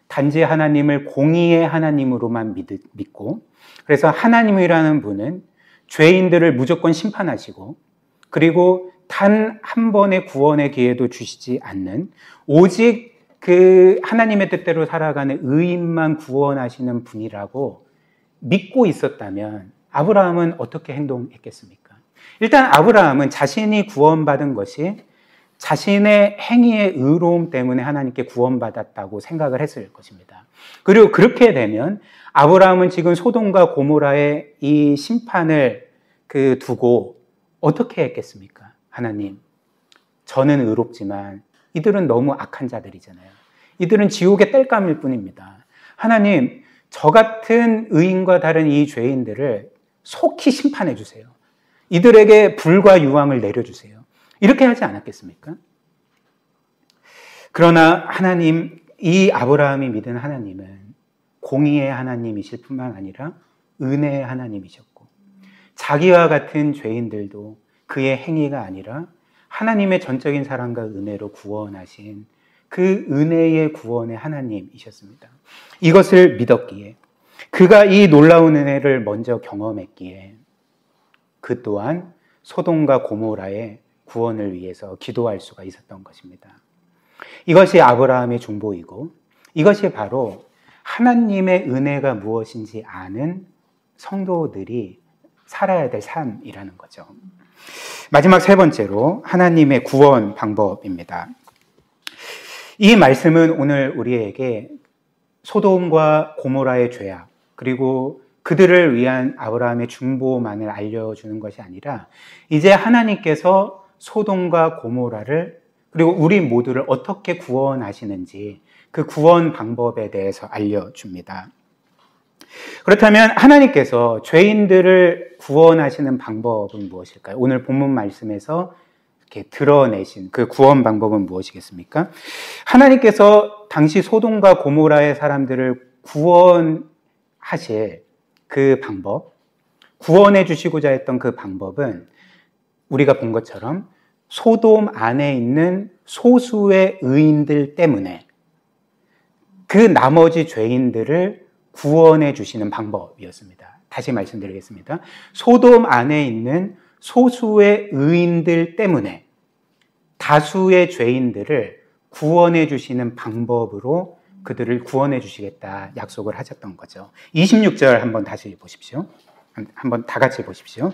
단지 하나님을 공의의 하나님으로만 믿고 그래서 하나님이라는 분은 죄인들을 무조건 심판하시고 그리고 단 한 번의 구원의 기회도 주시지 않는 오직 그 하나님의 뜻대로 살아가는 의인만 구원하시는 분이라고 믿고 있었다면 아브라함은 어떻게 행동했겠습니까? 일단 아브라함은 자신이 구원받은 것이 자신의 행위의 의로움 때문에 하나님께 구원받았다고 생각을 했을 것입니다. 그리고 그렇게 되면 아브라함은 지금 소돔과 고모라의 이 심판을 두고 어떻게 했겠습니까? 하나님, 저는 의롭지만 이들은 너무 악한 자들이잖아요. 이들은 지옥의 땔감일 뿐입니다. 하나님, 저 같은 의인과 다른 이 죄인들을 속히 심판해 주세요. 이들에게 불과 유황을 내려주세요. 이렇게 하지 않았겠습니까? 그러나 하나님, 이 아브라함이 믿은 하나님은 공의의 하나님이실 뿐만 아니라 은혜의 하나님이셨고 자기와 같은 죄인들도 그의 행위가 아니라 하나님의 전적인 사랑과 은혜로 구원하신 그 은혜의 구원의 하나님이셨습니다. 이것을 믿었기에 그가 이 놀라운 은혜를 먼저 경험했기에 그 또한 소돔과 고모라의 구원을 위해서 기도할 수가 있었던 것입니다. 이것이 아브라함의 중보이고 이것이 바로 하나님의 은혜가 무엇인지 아는 성도들이 살아야 될 삶이라는 거죠. 마지막 세 번째로 하나님의 구원 방법입니다. 이 말씀은 오늘 우리에게 소돔과 고모라의 죄악 그리고 그들을 위한 아브라함의 중보만을 알려주는 것이 아니라 이제 하나님께서 소돔과 고모라를 그리고 우리 모두를 어떻게 구원하시는지 그 구원 방법에 대해서 알려줍니다. 그렇다면 하나님께서 죄인들을 구원하시는 방법은 무엇일까요? 오늘 본문 말씀에서 이렇게 드러내신 그 구원 방법은 무엇이겠습니까? 하나님께서 당시 소돔과 고모라의 사람들을 구원하실 그 방법, 구원해 주시고자 했던 그 방법은 우리가 본 것처럼 소돔 안에 있는 소수의 의인들 때문에 그 나머지 죄인들을 구원해 주시는 방법이었습니다. 다시 말씀드리겠습니다. 소돔 안에 있는 소수의 의인들 때문에 다수의 죄인들을 구원해 주시는 방법으로 그들을 구원해 주시겠다 약속을 하셨던 거죠. 26절 한번 다시 보십시오. 한번 다 같이 보십시오.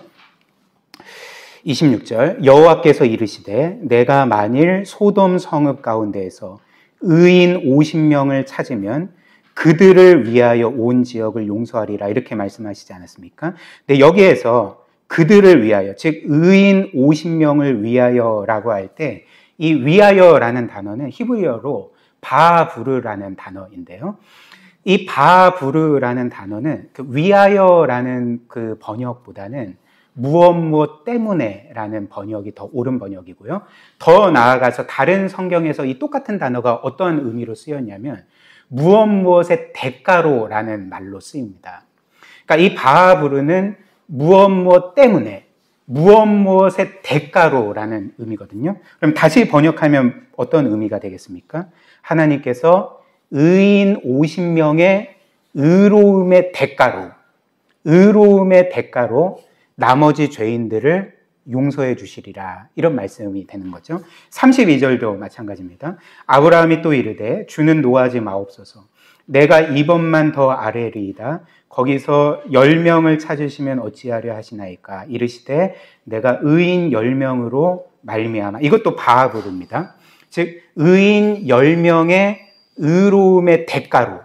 26절 여호와께서 이르시되 내가 만일 소돔 성읍 가운데에서 의인 50명을 찾으면 그들을 위하여 온 지역을 용서하리라 이렇게 말씀하시지 않았습니까? 근데 여기에서 그들을 위하여, 즉 의인 50명을 위하여라고 할 때 이 위하여라는 단어는 히브리어로 바부르라는 단어인데요. 이 바부르라는 단어는 그 위하여라는 그 번역보다는 무엇 때문에라는 번역이 더 옳은 번역이고요. 더 나아가서 다른 성경에서 이 똑같은 단어가 어떤 의미로 쓰였냐면 무엇의 대가로라는 말로 쓰입니다. 그러니까 이 바부르는 무엇 때문에 무엇의 대가로라는 의미거든요. 그럼 다시 번역하면 어떤 의미가 되겠습니까? 하나님께서 의인 50명의 의로움의 대가로 나머지 죄인들을 용서해 주시리라 이런 말씀이 되는 거죠. 32절도 마찬가지입니다. 아브라함이 또 이르되 주는 노하지 마옵소서. 내가 이번만 더 아뢰리이다. 거기서 10명을 찾으시면 어찌하려 하시나이까. 이르시되 내가 의인 10명으로 말미암아. 이것도 바부르입니다. 즉 의인 10명의 의로움의 대가로,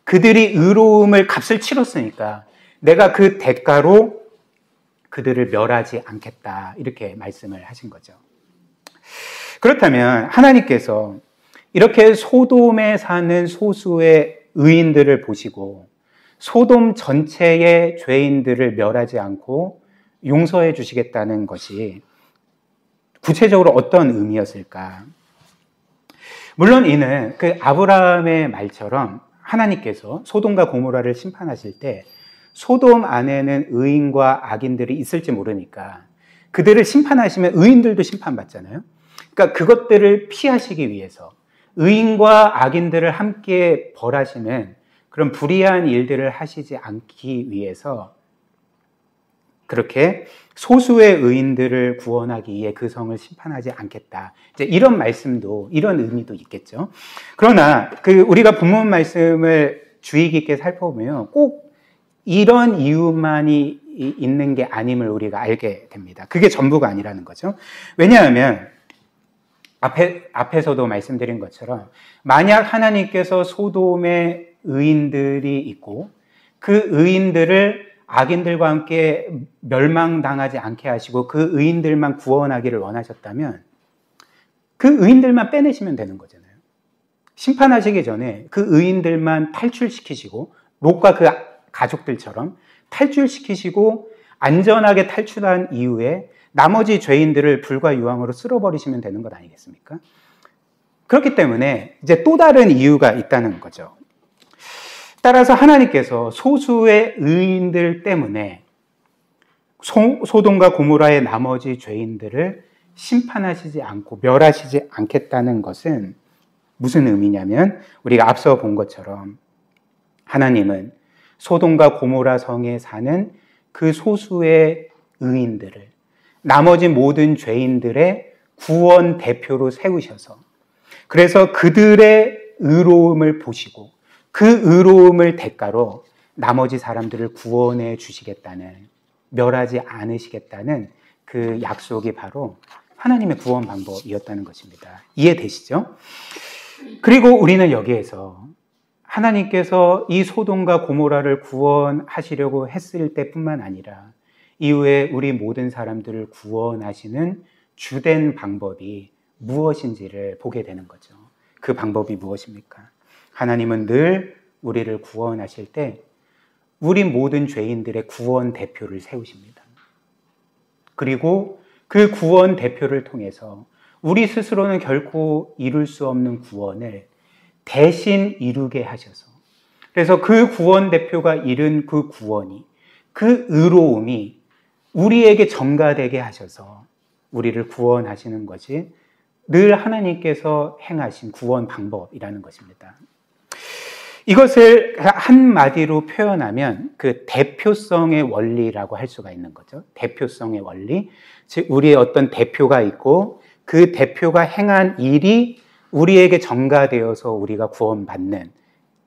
그들이 의로움을 값을 치렀으니까 내가 그 대가로 그들을 멸하지 않겠다 이렇게 말씀을 하신 거죠. 그렇다면 하나님께서 이렇게 소돔에 사는 소수의 의인들을 보시고 소돔 전체의 죄인들을 멸하지 않고 용서해 주시겠다는 것이 구체적으로 어떤 의미였을까? 물론 이는 그 아브라함의 말처럼 하나님께서 소돔과 고모라를 심판하실 때 소돔 안에는 의인과 악인들이 있을지 모르니까 그들을 심판하시면 의인들도 심판받잖아요. 그러니까 그것들을 피하시기 위해서 의인과 악인들을 함께 벌하시는 그런 불의한 일들을 하시지 않기 위해서 그렇게 소수의 의인들을 구원하기 위해 그 성을 심판하지 않겠다. 이제 이런 말씀도, 이런 의미도 있겠죠. 그러나 우리가 본문 말씀을 주의 깊게 살펴보면 꼭 이런 이유만이 있는 게 아님을 우리가 알게 됩니다. 그게 전부가 아니라는 거죠. 왜냐하면 앞에서도 말씀드린 것처럼 만약 하나님께서 소돔에 의인들이 있고 그 의인들을 악인들과 함께 멸망당하지 않게 하시고 그 의인들만 구원하기를 원하셨다면 그 의인들만 빼내시면 되는 거잖아요. 심판하시기 전에 그 의인들만 탈출시키시고 롯과 그 가족들처럼 탈출시키시고 안전하게 탈출한 이후에 나머지 죄인들을 불과 유황으로 쓸어버리시면 되는 것 아니겠습니까? 그렇기 때문에 이제 또 다른 이유가 있다는 거죠. 따라서 하나님께서 소수의 의인들 때문에 소돔과 고모라의 나머지 죄인들을 심판하시지 않고 멸하시지 않겠다는 것은 무슨 의미냐면 우리가 앞서 본 것처럼 하나님은 소돔과 고모라 성에 사는 그 소수의 의인들을 나머지 모든 죄인들의 구원 대표로 세우셔서 그래서 그들의 의로움을 보시고 그 의로움을 대가로 나머지 사람들을 구원해 주시겠다는, 멸하지 않으시겠다는 그 약속이 바로 하나님의 구원 방법이었다는 것입니다. 이해되시죠? 그리고 우리는 여기에서 하나님께서 이 소돔과 고모라를 구원하시려고 했을 때뿐만 아니라 이후에 우리 모든 사람들을 구원하시는 주된 방법이 무엇인지를 보게 되는 거죠. 그 방법이 무엇입니까? 하나님은 늘 우리를 구원하실 때 우리 모든 죄인들의 구원 대표를 세우십니다. 그리고 그 구원 대표를 통해서 우리 스스로는 결코 이룰 수 없는 구원을 대신 이루게 하셔서, 그래서 그 구원 대표가 이룬 그 구원이, 그 의로움이 우리에게 전가되게 하셔서 우리를 구원하시는 것이 늘 하나님께서 행하신 구원 방법이라는 것입니다. 이것을 한마디로 표현하면 그 대표성의 원리라고 할 수가 있는 거죠. 대표성의 원리. 즉, 우리의 어떤 대표가 있고 그 대표가 행한 일이 우리에게 전가되어서 우리가 구원받는,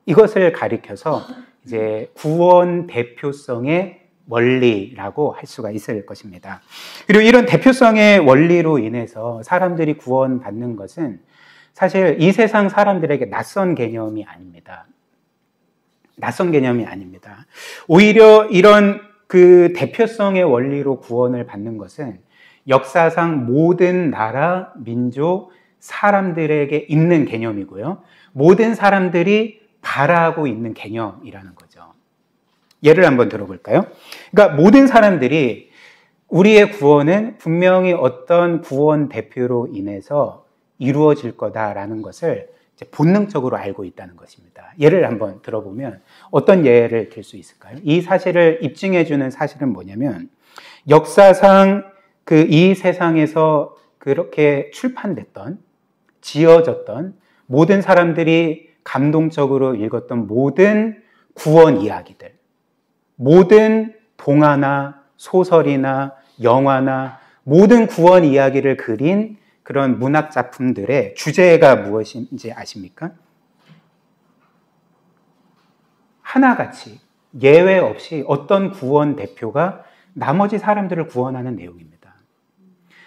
이것을 가리켜서 이제 구원 대표성의 원리라고 할 수가 있을 것입니다. 그리고 이런 대표성의 원리로 인해서 사람들이 구원받는 것은 사실 이 세상 사람들에게 낯선 개념이 아닙니다. 낯선 개념이 아닙니다. 오히려 이런 그 대표성의 원리로 구원을 받는 것은 역사상 모든 나라, 민족, 사람들에게 있는 개념이고요. 모든 사람들이 바라고 있는 개념이라는 거죠. 예를 한번 들어볼까요? 그러니까 모든 사람들이 우리의 구원은 분명히 어떤 구원 대표로 인해서 이루어질 거다라는 것을 이제 본능적으로 알고 있다는 것입니다. 예를 한번 들어보면 어떤 예를 들 수 있을까요? 이 사실을 입증해 주는 사실은 뭐냐면, 역사상 그 이 세상에서 그렇게 출판됐던, 지어졌던, 모든 사람들이 감동적으로 읽었던 모든 구원 이야기들, 모든 동화나 소설이나 영화나 모든 구원 이야기를 그린 그런 문학 작품들의 주제가 무엇인지 아십니까? 하나같이 예외 없이 어떤 구원 대표가 나머지 사람들을 구원하는 내용입니다.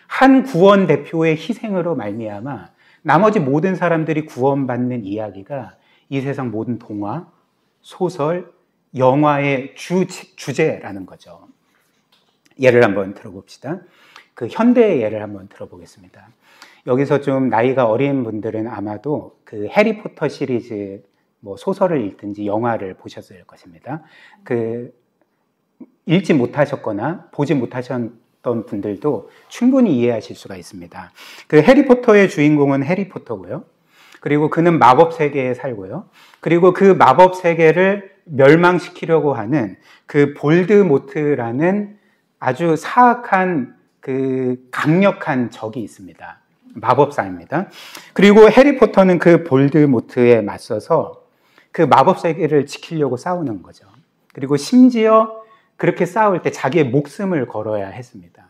한 구원 대표의 희생으로 말미암아 나머지 모든 사람들이 구원받는 이야기가 이 세상 모든 동화, 소설, 영화의 주제라는 거죠. 예를 한번 들어봅시다. 그 현대의 예를 한번 들어보겠습니다. 여기서 좀 나이가 어린 분들은 아마도 그 해리포터 시리즈 뭐 소설을 읽든지 영화를 보셨을 것입니다. 그 읽지 못하셨거나 보지 못하셨던 분들도 충분히 이해하실 수가 있습니다. 그 해리포터의 주인공은 해리포터고요. 그리고 그는 마법 세계에 살고요. 그리고 그 마법 세계를 멸망시키려고 하는 그 볼드모트라는 아주 사악한 그 강력한 적이 있습니다. 마법사입니다. 그리고 해리포터는 그 볼드모트에 맞서서 그 마법 세계를 지키려고 싸우는 거죠. 그리고 심지어 그렇게 싸울 때 자기의 목숨을 걸어야 했습니다.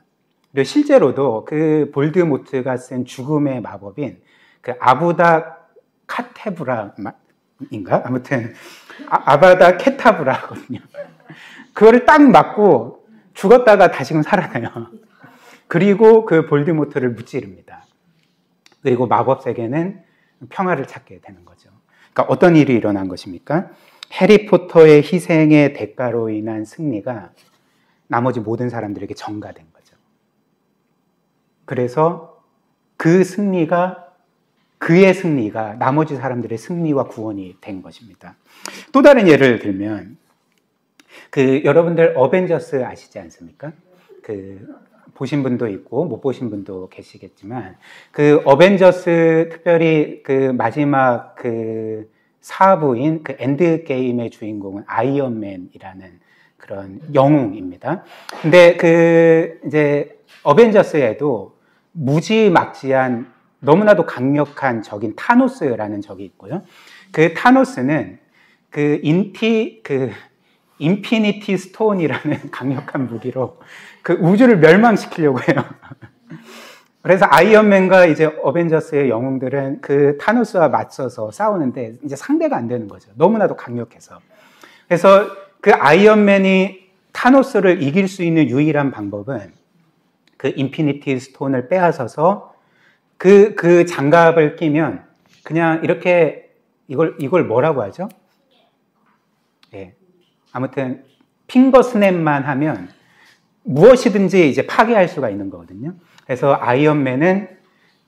그리고 실제로도 그 볼드모트가 쓴 죽음의 마법인 그 아부다 카테브라인가? 아무튼 아바다 케타브라거든요. 그거를 딱 맞고 죽었다가 다시금 살아나요. 그리고 그 볼드모트를 무찌릅니다. 그리고 마법 세계는 평화를 찾게 되는 거죠. 그러니까 어떤 일이 일어난 것입니까? 해리포터의 희생의 대가로 인한 승리가 나머지 모든 사람들에게 전가된 거죠. 그래서 그의 승리가 나머지 사람들의 승리와 구원이 된 것입니다. 또 다른 예를 들면, 여러분들 어벤져스 아시지 않습니까? 보신 분도 있고 못 보신 분도 계시겠지만, 그 어벤져스 특별히 그 마지막 그 4부인 그 엔드 게임의 주인공은 아이언맨이라는 그런 영웅입니다. 근데 이제 어벤져스에도 무지막지한 너무나도 강력한 적인 타노스라는 적이 있고요. 그 타노스는 인피니티 스톤이라는 강력한 무기로 그 우주를 멸망시키려고 해요. 그래서 아이언맨과 이제 어벤져스의 영웅들은 그 타노스와 맞서서 싸우는데 이제 상대가 안 되는 거죠. 너무나도 강력해서. 그래서 그 아이언맨이 타노스를 이길 수 있는 유일한 방법은 그 인피니티 스톤을 빼앗아서 그 장갑을 끼면 그냥 이렇게 이걸 뭐라고 하죠? 예. 아무튼 핑거 스냅만 하면 무엇이든지 이제 파괴할 수가 있는 거거든요. 그래서 아이언맨은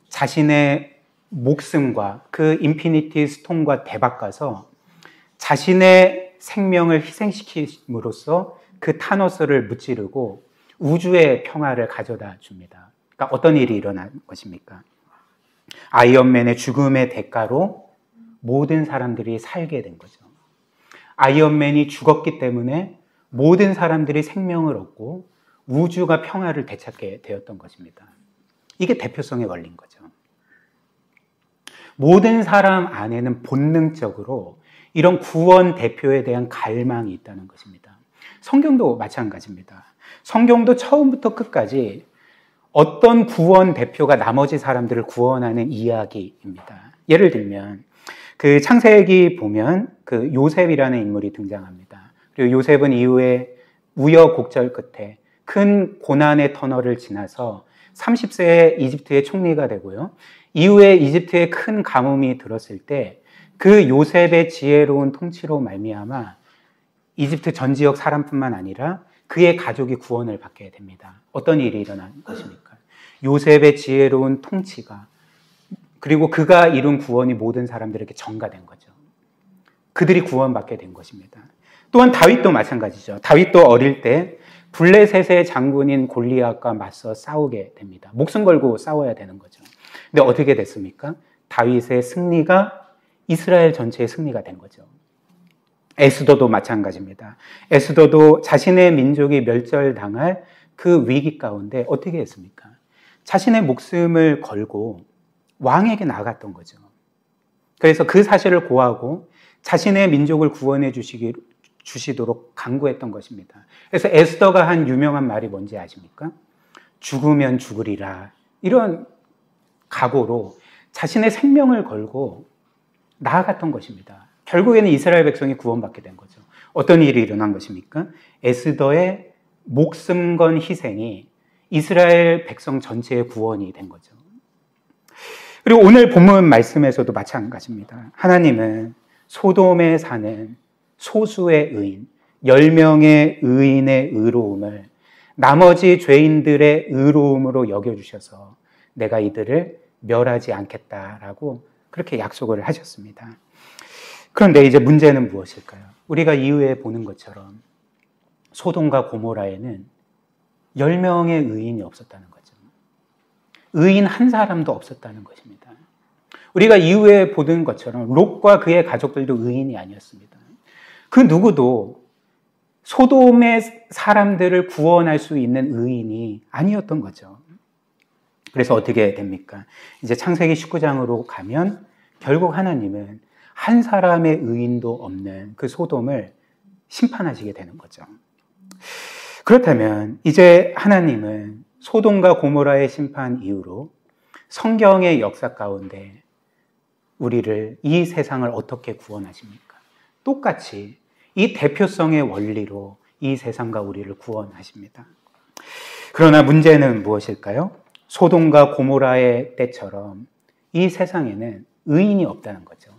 자신의 목숨과 그 인피니티 스톤과 대박가서 자신의 생명을 희생시킴으로써 그 타노스를 무찌르고 우주의 평화를 가져다 줍니다. 그러니까 어떤 일이 일어난 것입니까? 아이언맨의 죽음의 대가로 모든 사람들이 살게 된 거죠. 아이언맨이 죽었기 때문에 모든 사람들이 생명을 얻고 우주가 평화를 되찾게 되었던 것입니다. 이게 대표성의 원리인 거죠. 모든 사람 안에는 본능적으로 이런 구원 대표에 대한 갈망이 있다는 것입니다. 성경도 마찬가지입니다. 성경도 처음부터 끝까지 어떤 구원 대표가 나머지 사람들을 구원하는 이야기입니다. 예를 들면 그 창세기 보면 그 요셉이라는 인물이 등장합니다. 그리고 요셉은 이후에 우여곡절 끝에 큰 고난의 터널을 지나서 30세에 이집트의 총리가 되고요. 이후에 이집트에 큰 가뭄이 들었을 때 그 요셉의 지혜로운 통치로 말미암아 이집트 전 지역 사람뿐만 아니라 그의 가족이 구원을 받게 됩니다. 어떤 일이 일어난 것입니까? 요셉의 지혜로운 통치가 그리고 그가 이룬 구원이 모든 사람들에게 전가된 거죠. 그들이 구원받게 된 것입니다. 또한 다윗도 마찬가지죠. 다윗도 어릴 때 블레셋의 장군인 골리앗과 맞서 싸우게 됩니다. 목숨 걸고 싸워야 되는 거죠. 근데 어떻게 됐습니까? 다윗의 승리가 이스라엘 전체의 승리가 된 거죠. 에스더도 마찬가지입니다. 에스더도 자신의 민족이 멸절당할 그 위기 가운데 어떻게 했습니까? 자신의 목숨을 걸고 왕에게 나아갔던 거죠. 그래서 그 사실을 고하고 자신의 민족을 구원해 주시도록 간구했던 것입니다. 그래서 에스더가 한 유명한 말이 뭔지 아십니까? 죽으면 죽으리라. 이런 각오로 자신의 생명을 걸고 나아갔던 것입니다. 결국에는 이스라엘 백성이 구원받게 된 거죠. 어떤 일이 일어난 것입니까? 에스더의 목숨 건 희생이 이스라엘 백성 전체의 구원이 된 거죠. 그리고 오늘 본문 말씀에서도 마찬가지입니다. 하나님은 소돔에 사는 소수의 의인, 10명의 의인의 의로움을 나머지 죄인들의 의로움으로 여겨주셔서 내가 이들을 멸하지 않겠다라고 그렇게 약속을 하셨습니다. 그런데 이제 문제는 무엇일까요? 우리가 이후에 보는 것처럼 소돔과 고모라에는 10명의 의인이 없었다는 거죠. 의인 한 사람도 없었다는 것입니다. 우리가 이후에 보는 것처럼 롯과 그의 가족들도 의인이 아니었습니다. 그 누구도 소돔의 사람들을 구원할 수 있는 의인이 아니었던 거죠. 그래서 어떻게 됩니까? 이제 창세기 19장으로 가면 결국 하나님은 한 사람의 의인도 없는 그 소돔을 심판하시게 되는 거죠. 그렇다면 이제 하나님은 소돔과 고모라의 심판 이후로 성경의 역사 가운데 우리를 이 세상을 어떻게 구원하십니까? 똑같이 이 대표성의 원리로 이 세상과 우리를 구원하십니다. 그러나 문제는 무엇일까요? 소돔과 고모라의 때처럼 이 세상에는 의인이 없다는 거죠.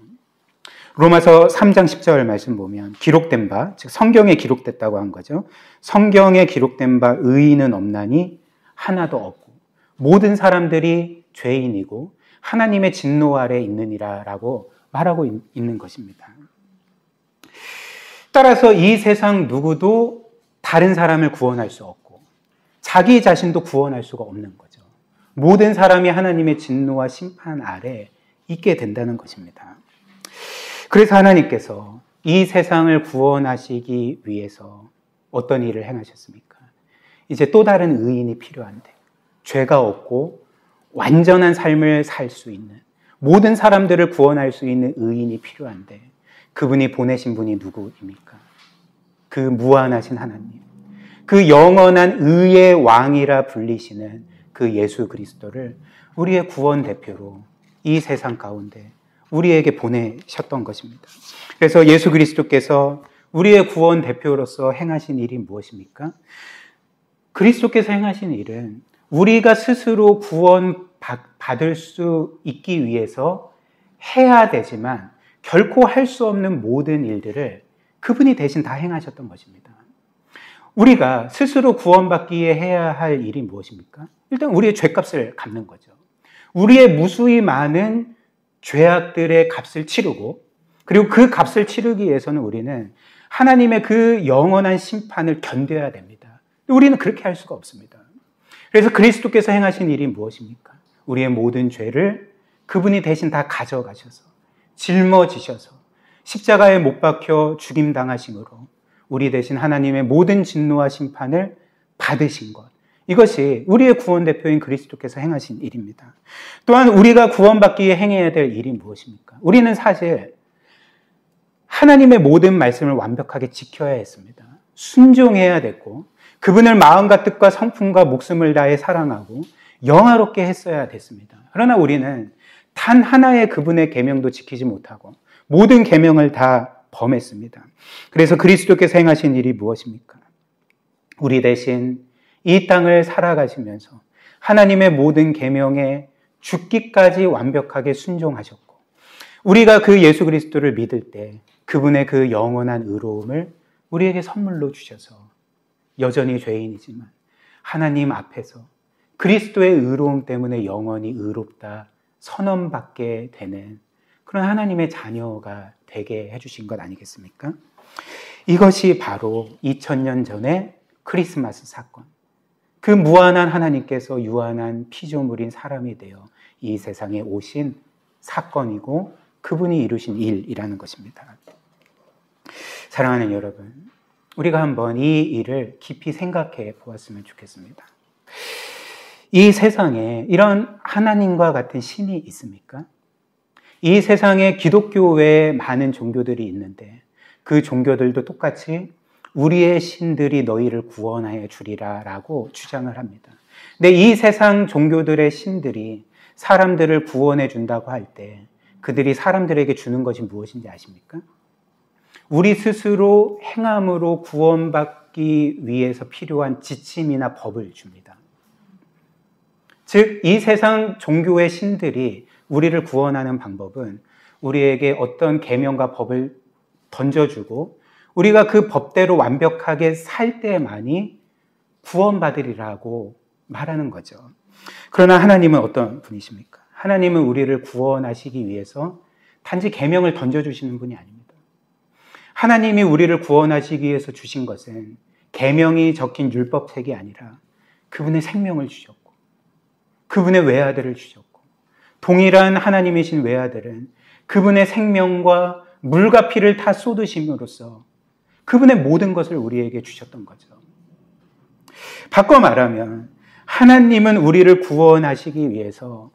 로마서 3장 10절 말씀 보면 기록된 바, 즉 성경에 기록됐다고 한 거죠. 성경에 기록된 바 의인은 없나니 하나도 없고 모든 사람들이 죄인이고 하나님의 진노 아래 있느니라 라고 말하고 있는 것입니다. 따라서 이 세상 누구도 다른 사람을 구원할 수 없고 자기 자신도 구원할 수가 없는 거죠. 모든 사람이 하나님의 진노와 심판 아래 있게 된다는 것입니다. 그래서 하나님께서 이 세상을 구원하시기 위해서 어떤 일을 행하셨습니까? 이제 또 다른 의인이 필요한데 죄가 없고 완전한 삶을 살 수 있는 모든 사람들을 구원할 수 있는 의인이 필요한데 그분이 보내신 분이 누구입니까? 그 무한하신 하나님, 그 영원한 의의 왕이라 불리시는 그 예수 그리스도를 우리의 구원 대표로 이 세상 가운데 우리에게 보내셨던 것입니다. 그래서 예수 그리스도께서 우리의 구원 대표로서 행하신 일이 무엇입니까? 그리스도께서 행하신 일은 우리가 스스로 구원 받을 수 있기 위해서 해야 되지만 결코 할 수 없는 모든 일들을 그분이 대신 다 행하셨던 것입니다. 우리가 스스로 구원받기에 해야 할 일이 무엇입니까? 일단 우리의 죄값을 갚는 거죠. 우리의 무수히 많은 죄악들의 값을 치르고, 그리고 그 값을 치르기 위해서는 우리는 하나님의 그 영원한 심판을 견뎌야 됩니다. 우리는 그렇게 할 수가 없습니다. 그래서 그리스도께서 행하신 일이 무엇입니까? 우리의 모든 죄를 그분이 대신 다 가져가셔서 짊어지셔서 십자가에 못 박혀 죽임당하심으로 우리 대신 하나님의 모든 진노와 심판을 받으신 것, 이것이 우리의 구원 대표인 그리스도께서 행하신 일입니다. 또한 우리가 구원받기 위해 행해야 될 일이 무엇입니까? 우리는 사실 하나님의 모든 말씀을 완벽하게 지켜야 했습니다. 순종해야 됐고, 그분을 마음과 뜻과 성품과 목숨을 다해 사랑하고 영화롭게 했어야 됐습니다. 그러나 우리는 단 하나의 그분의 계명도 지키지 못하고 모든 계명을 다 범했습니다. 그래서 그리스도께서 행하신 일이 무엇입니까? 우리 대신 이 땅을 살아가시면서 하나님의 모든 계명에 죽기까지 완벽하게 순종하셨고, 우리가 그 예수 그리스도를 믿을 때 그분의 그 영원한 의로움을 우리에게 선물로 주셔서 여전히 죄인이지만 하나님 앞에서 그리스도의 의로움 때문에 영원히 의롭다 선언받게 되는 그런 하나님의 자녀가 되게 해주신 것 아니겠습니까? 이것이 바로 2000년 전의 크리스마스 사건, 그 무한한 하나님께서 유한한 피조물인 사람이 되어 이 세상에 오신 사건이고 그분이 이루신 일이라는 것입니다. 사랑하는 여러분, 우리가 한번 이 일을 깊이 생각해 보았으면 좋겠습니다. 이 세상에 이런 하나님과 같은 신이 있습니까? 이 세상에 기독교 외에 많은 종교들이 있는데 그 종교들도 똑같이 우리의 신들이 너희를 구원하여 주리라 라고 주장을 합니다. 근데 이 세상 종교들의 신들이 사람들을 구원해 준다고 할 때 그들이 사람들에게 주는 것이 무엇인지 아십니까? 우리 스스로 행함으로 구원받기 위해서 필요한 지침이나 법을 줍니다. 즉, 이 세상 종교의 신들이 우리를 구원하는 방법은 우리에게 어떤 계명과 법을 던져주고 우리가 그 법대로 완벽하게 살 때만이 구원받으리라고 말하는 거죠. 그러나 하나님은 어떤 분이십니까? 하나님은 우리를 구원하시기 위해서 단지 계명을 던져주시는 분이 아닙니다. 하나님이 우리를 구원하시기 위해서 주신 것은 계명이 적힌 율법책이 아니라 그분의 생명을 주셨고 그분의 외아들을 주셨고, 동일한 하나님이신 외아들은 그분의 생명과 물과 피를 다 쏟으심으로써 그분의 모든 것을 우리에게 주셨던 거죠. 바꿔 말하면 하나님은 우리를 구원하시기 위해서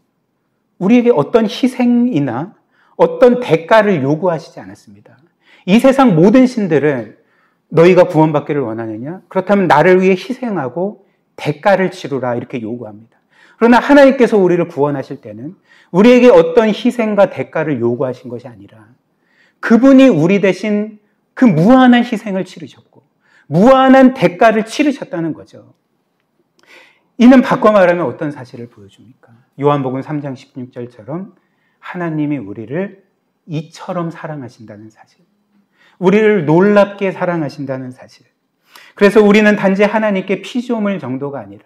우리에게 어떤 희생이나 어떤 대가를 요구하시지 않았습니다. 이 세상 모든 신들은 너희가 구원받기를 원하느냐? 그렇다면 나를 위해 희생하고 대가를 치르라 이렇게 요구합니다. 그러나 하나님께서 우리를 구원하실 때는 우리에게 어떤 희생과 대가를 요구하신 것이 아니라 그분이 우리 대신 그 무한한 희생을 치르셨고 무한한 대가를 치르셨다는 거죠. 이는 바꿔 말하면 어떤 사실을 보여줍니까? 요한복음 3장 16절처럼 하나님이 우리를 이처럼 사랑하신다는 사실, 우리를 놀랍게 사랑하신다는 사실. 그래서 우리는 단지 하나님께 피조물 정도가 아니라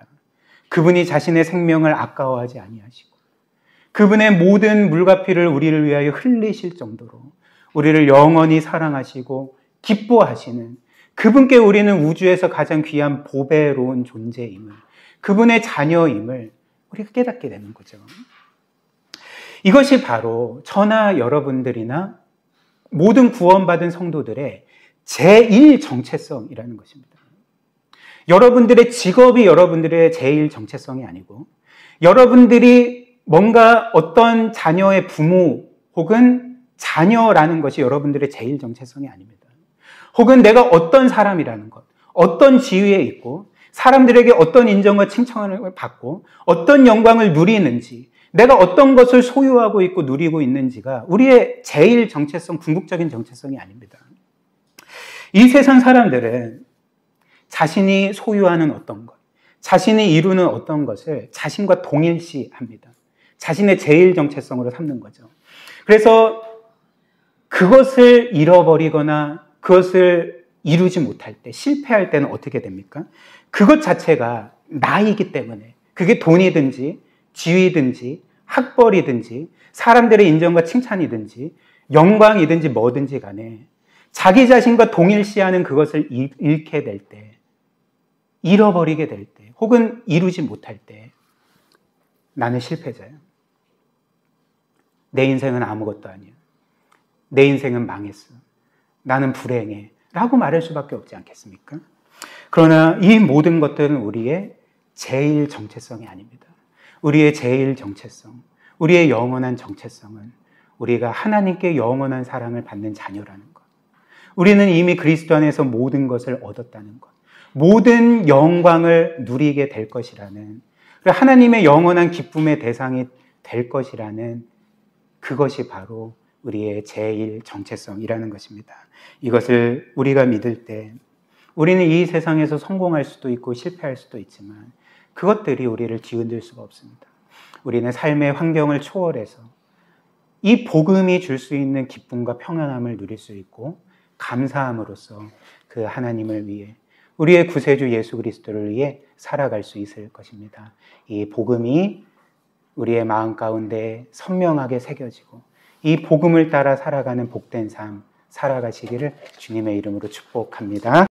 그분이 자신의 생명을 아까워하지 아니하시고 그분의 모든 물과 피를 우리를 위하여 흘리실 정도로 우리를 영원히 사랑하시고 기뻐하시는 그분께 우리는 우주에서 가장 귀한 보배로운 존재임을, 그분의 자녀임을 우리가 깨닫게 되는 거죠. 이것이 바로 저나 여러분들이나 모든 구원받은 성도들의 제1 정체성이라는 것입니다. 여러분들의 직업이 여러분들의 제1 정체성이 아니고 여러분들이 뭔가 어떤 자녀의 부모 혹은 자녀라는 것이 여러분들의 제1 정체성이 아닙니다. 혹은 내가 어떤 사람이라는 것, 어떤 지위에 있고 사람들에게 어떤 인정과 칭찬을 받고 어떤 영광을 누리는지, 내가 어떤 것을 소유하고 있고 누리고 있는지가 우리의 제1 정체성, 궁극적인 정체성이 아닙니다. 이 세상 사람들은 자신이 소유하는 어떤 것, 자신이 이루는 어떤 것을 자신과 동일시합니다. 자신의 제1 정체성으로 삼는 거죠. 그래서 그것을 잃어버리거나 그것을 이루지 못할 때, 실패할 때는 어떻게 됩니까? 그것 자체가 나이기 때문에, 그게 돈이든지 지위든지 학벌이든지 사람들의 인정과 칭찬이든지 영광이든지 뭐든지 간에 자기 자신과 동일시하는 그것을 잃게 될 때, 잃어버리게 될 때, 혹은 이루지 못할 때 나는 실패자야. 내 인생은 아무것도 아니야. 내 인생은 망했어. 나는 불행해. 라고 말할 수밖에 없지 않겠습니까? 그러나 이 모든 것들은 우리의 제일 정체성이 아닙니다. 우리의 제일 정체성, 우리의 영원한 정체성은 우리가 하나님께 영원한 사랑을 받는 자녀라는 것. 우리는 이미 그리스도 안에서 모든 것을 얻었다는 것. 모든 영광을 누리게 될 것이라는, 하나님의 영원한 기쁨의 대상이 될 것이라는 그것이 바로 우리의 제일 정체성이라는 것입니다. 이것을 우리가 믿을 때 우리는 이 세상에서 성공할 수도 있고 실패할 수도 있지만 그것들이 우리를 뒤흔들 수가 없습니다. 우리는 삶의 환경을 초월해서 이 복음이 줄 수 있는 기쁨과 평안함을 누릴 수 있고 감사함으로써 그 하나님을 위해 우리의 구세주 예수 그리스도를 위해 살아갈 수 있을 것입니다. 이 복음이 우리의 마음 가운데 선명하게 새겨지고 이 복음을 따라 살아가는 복된 삶 살아가시기를 주님의 이름으로 축복합니다.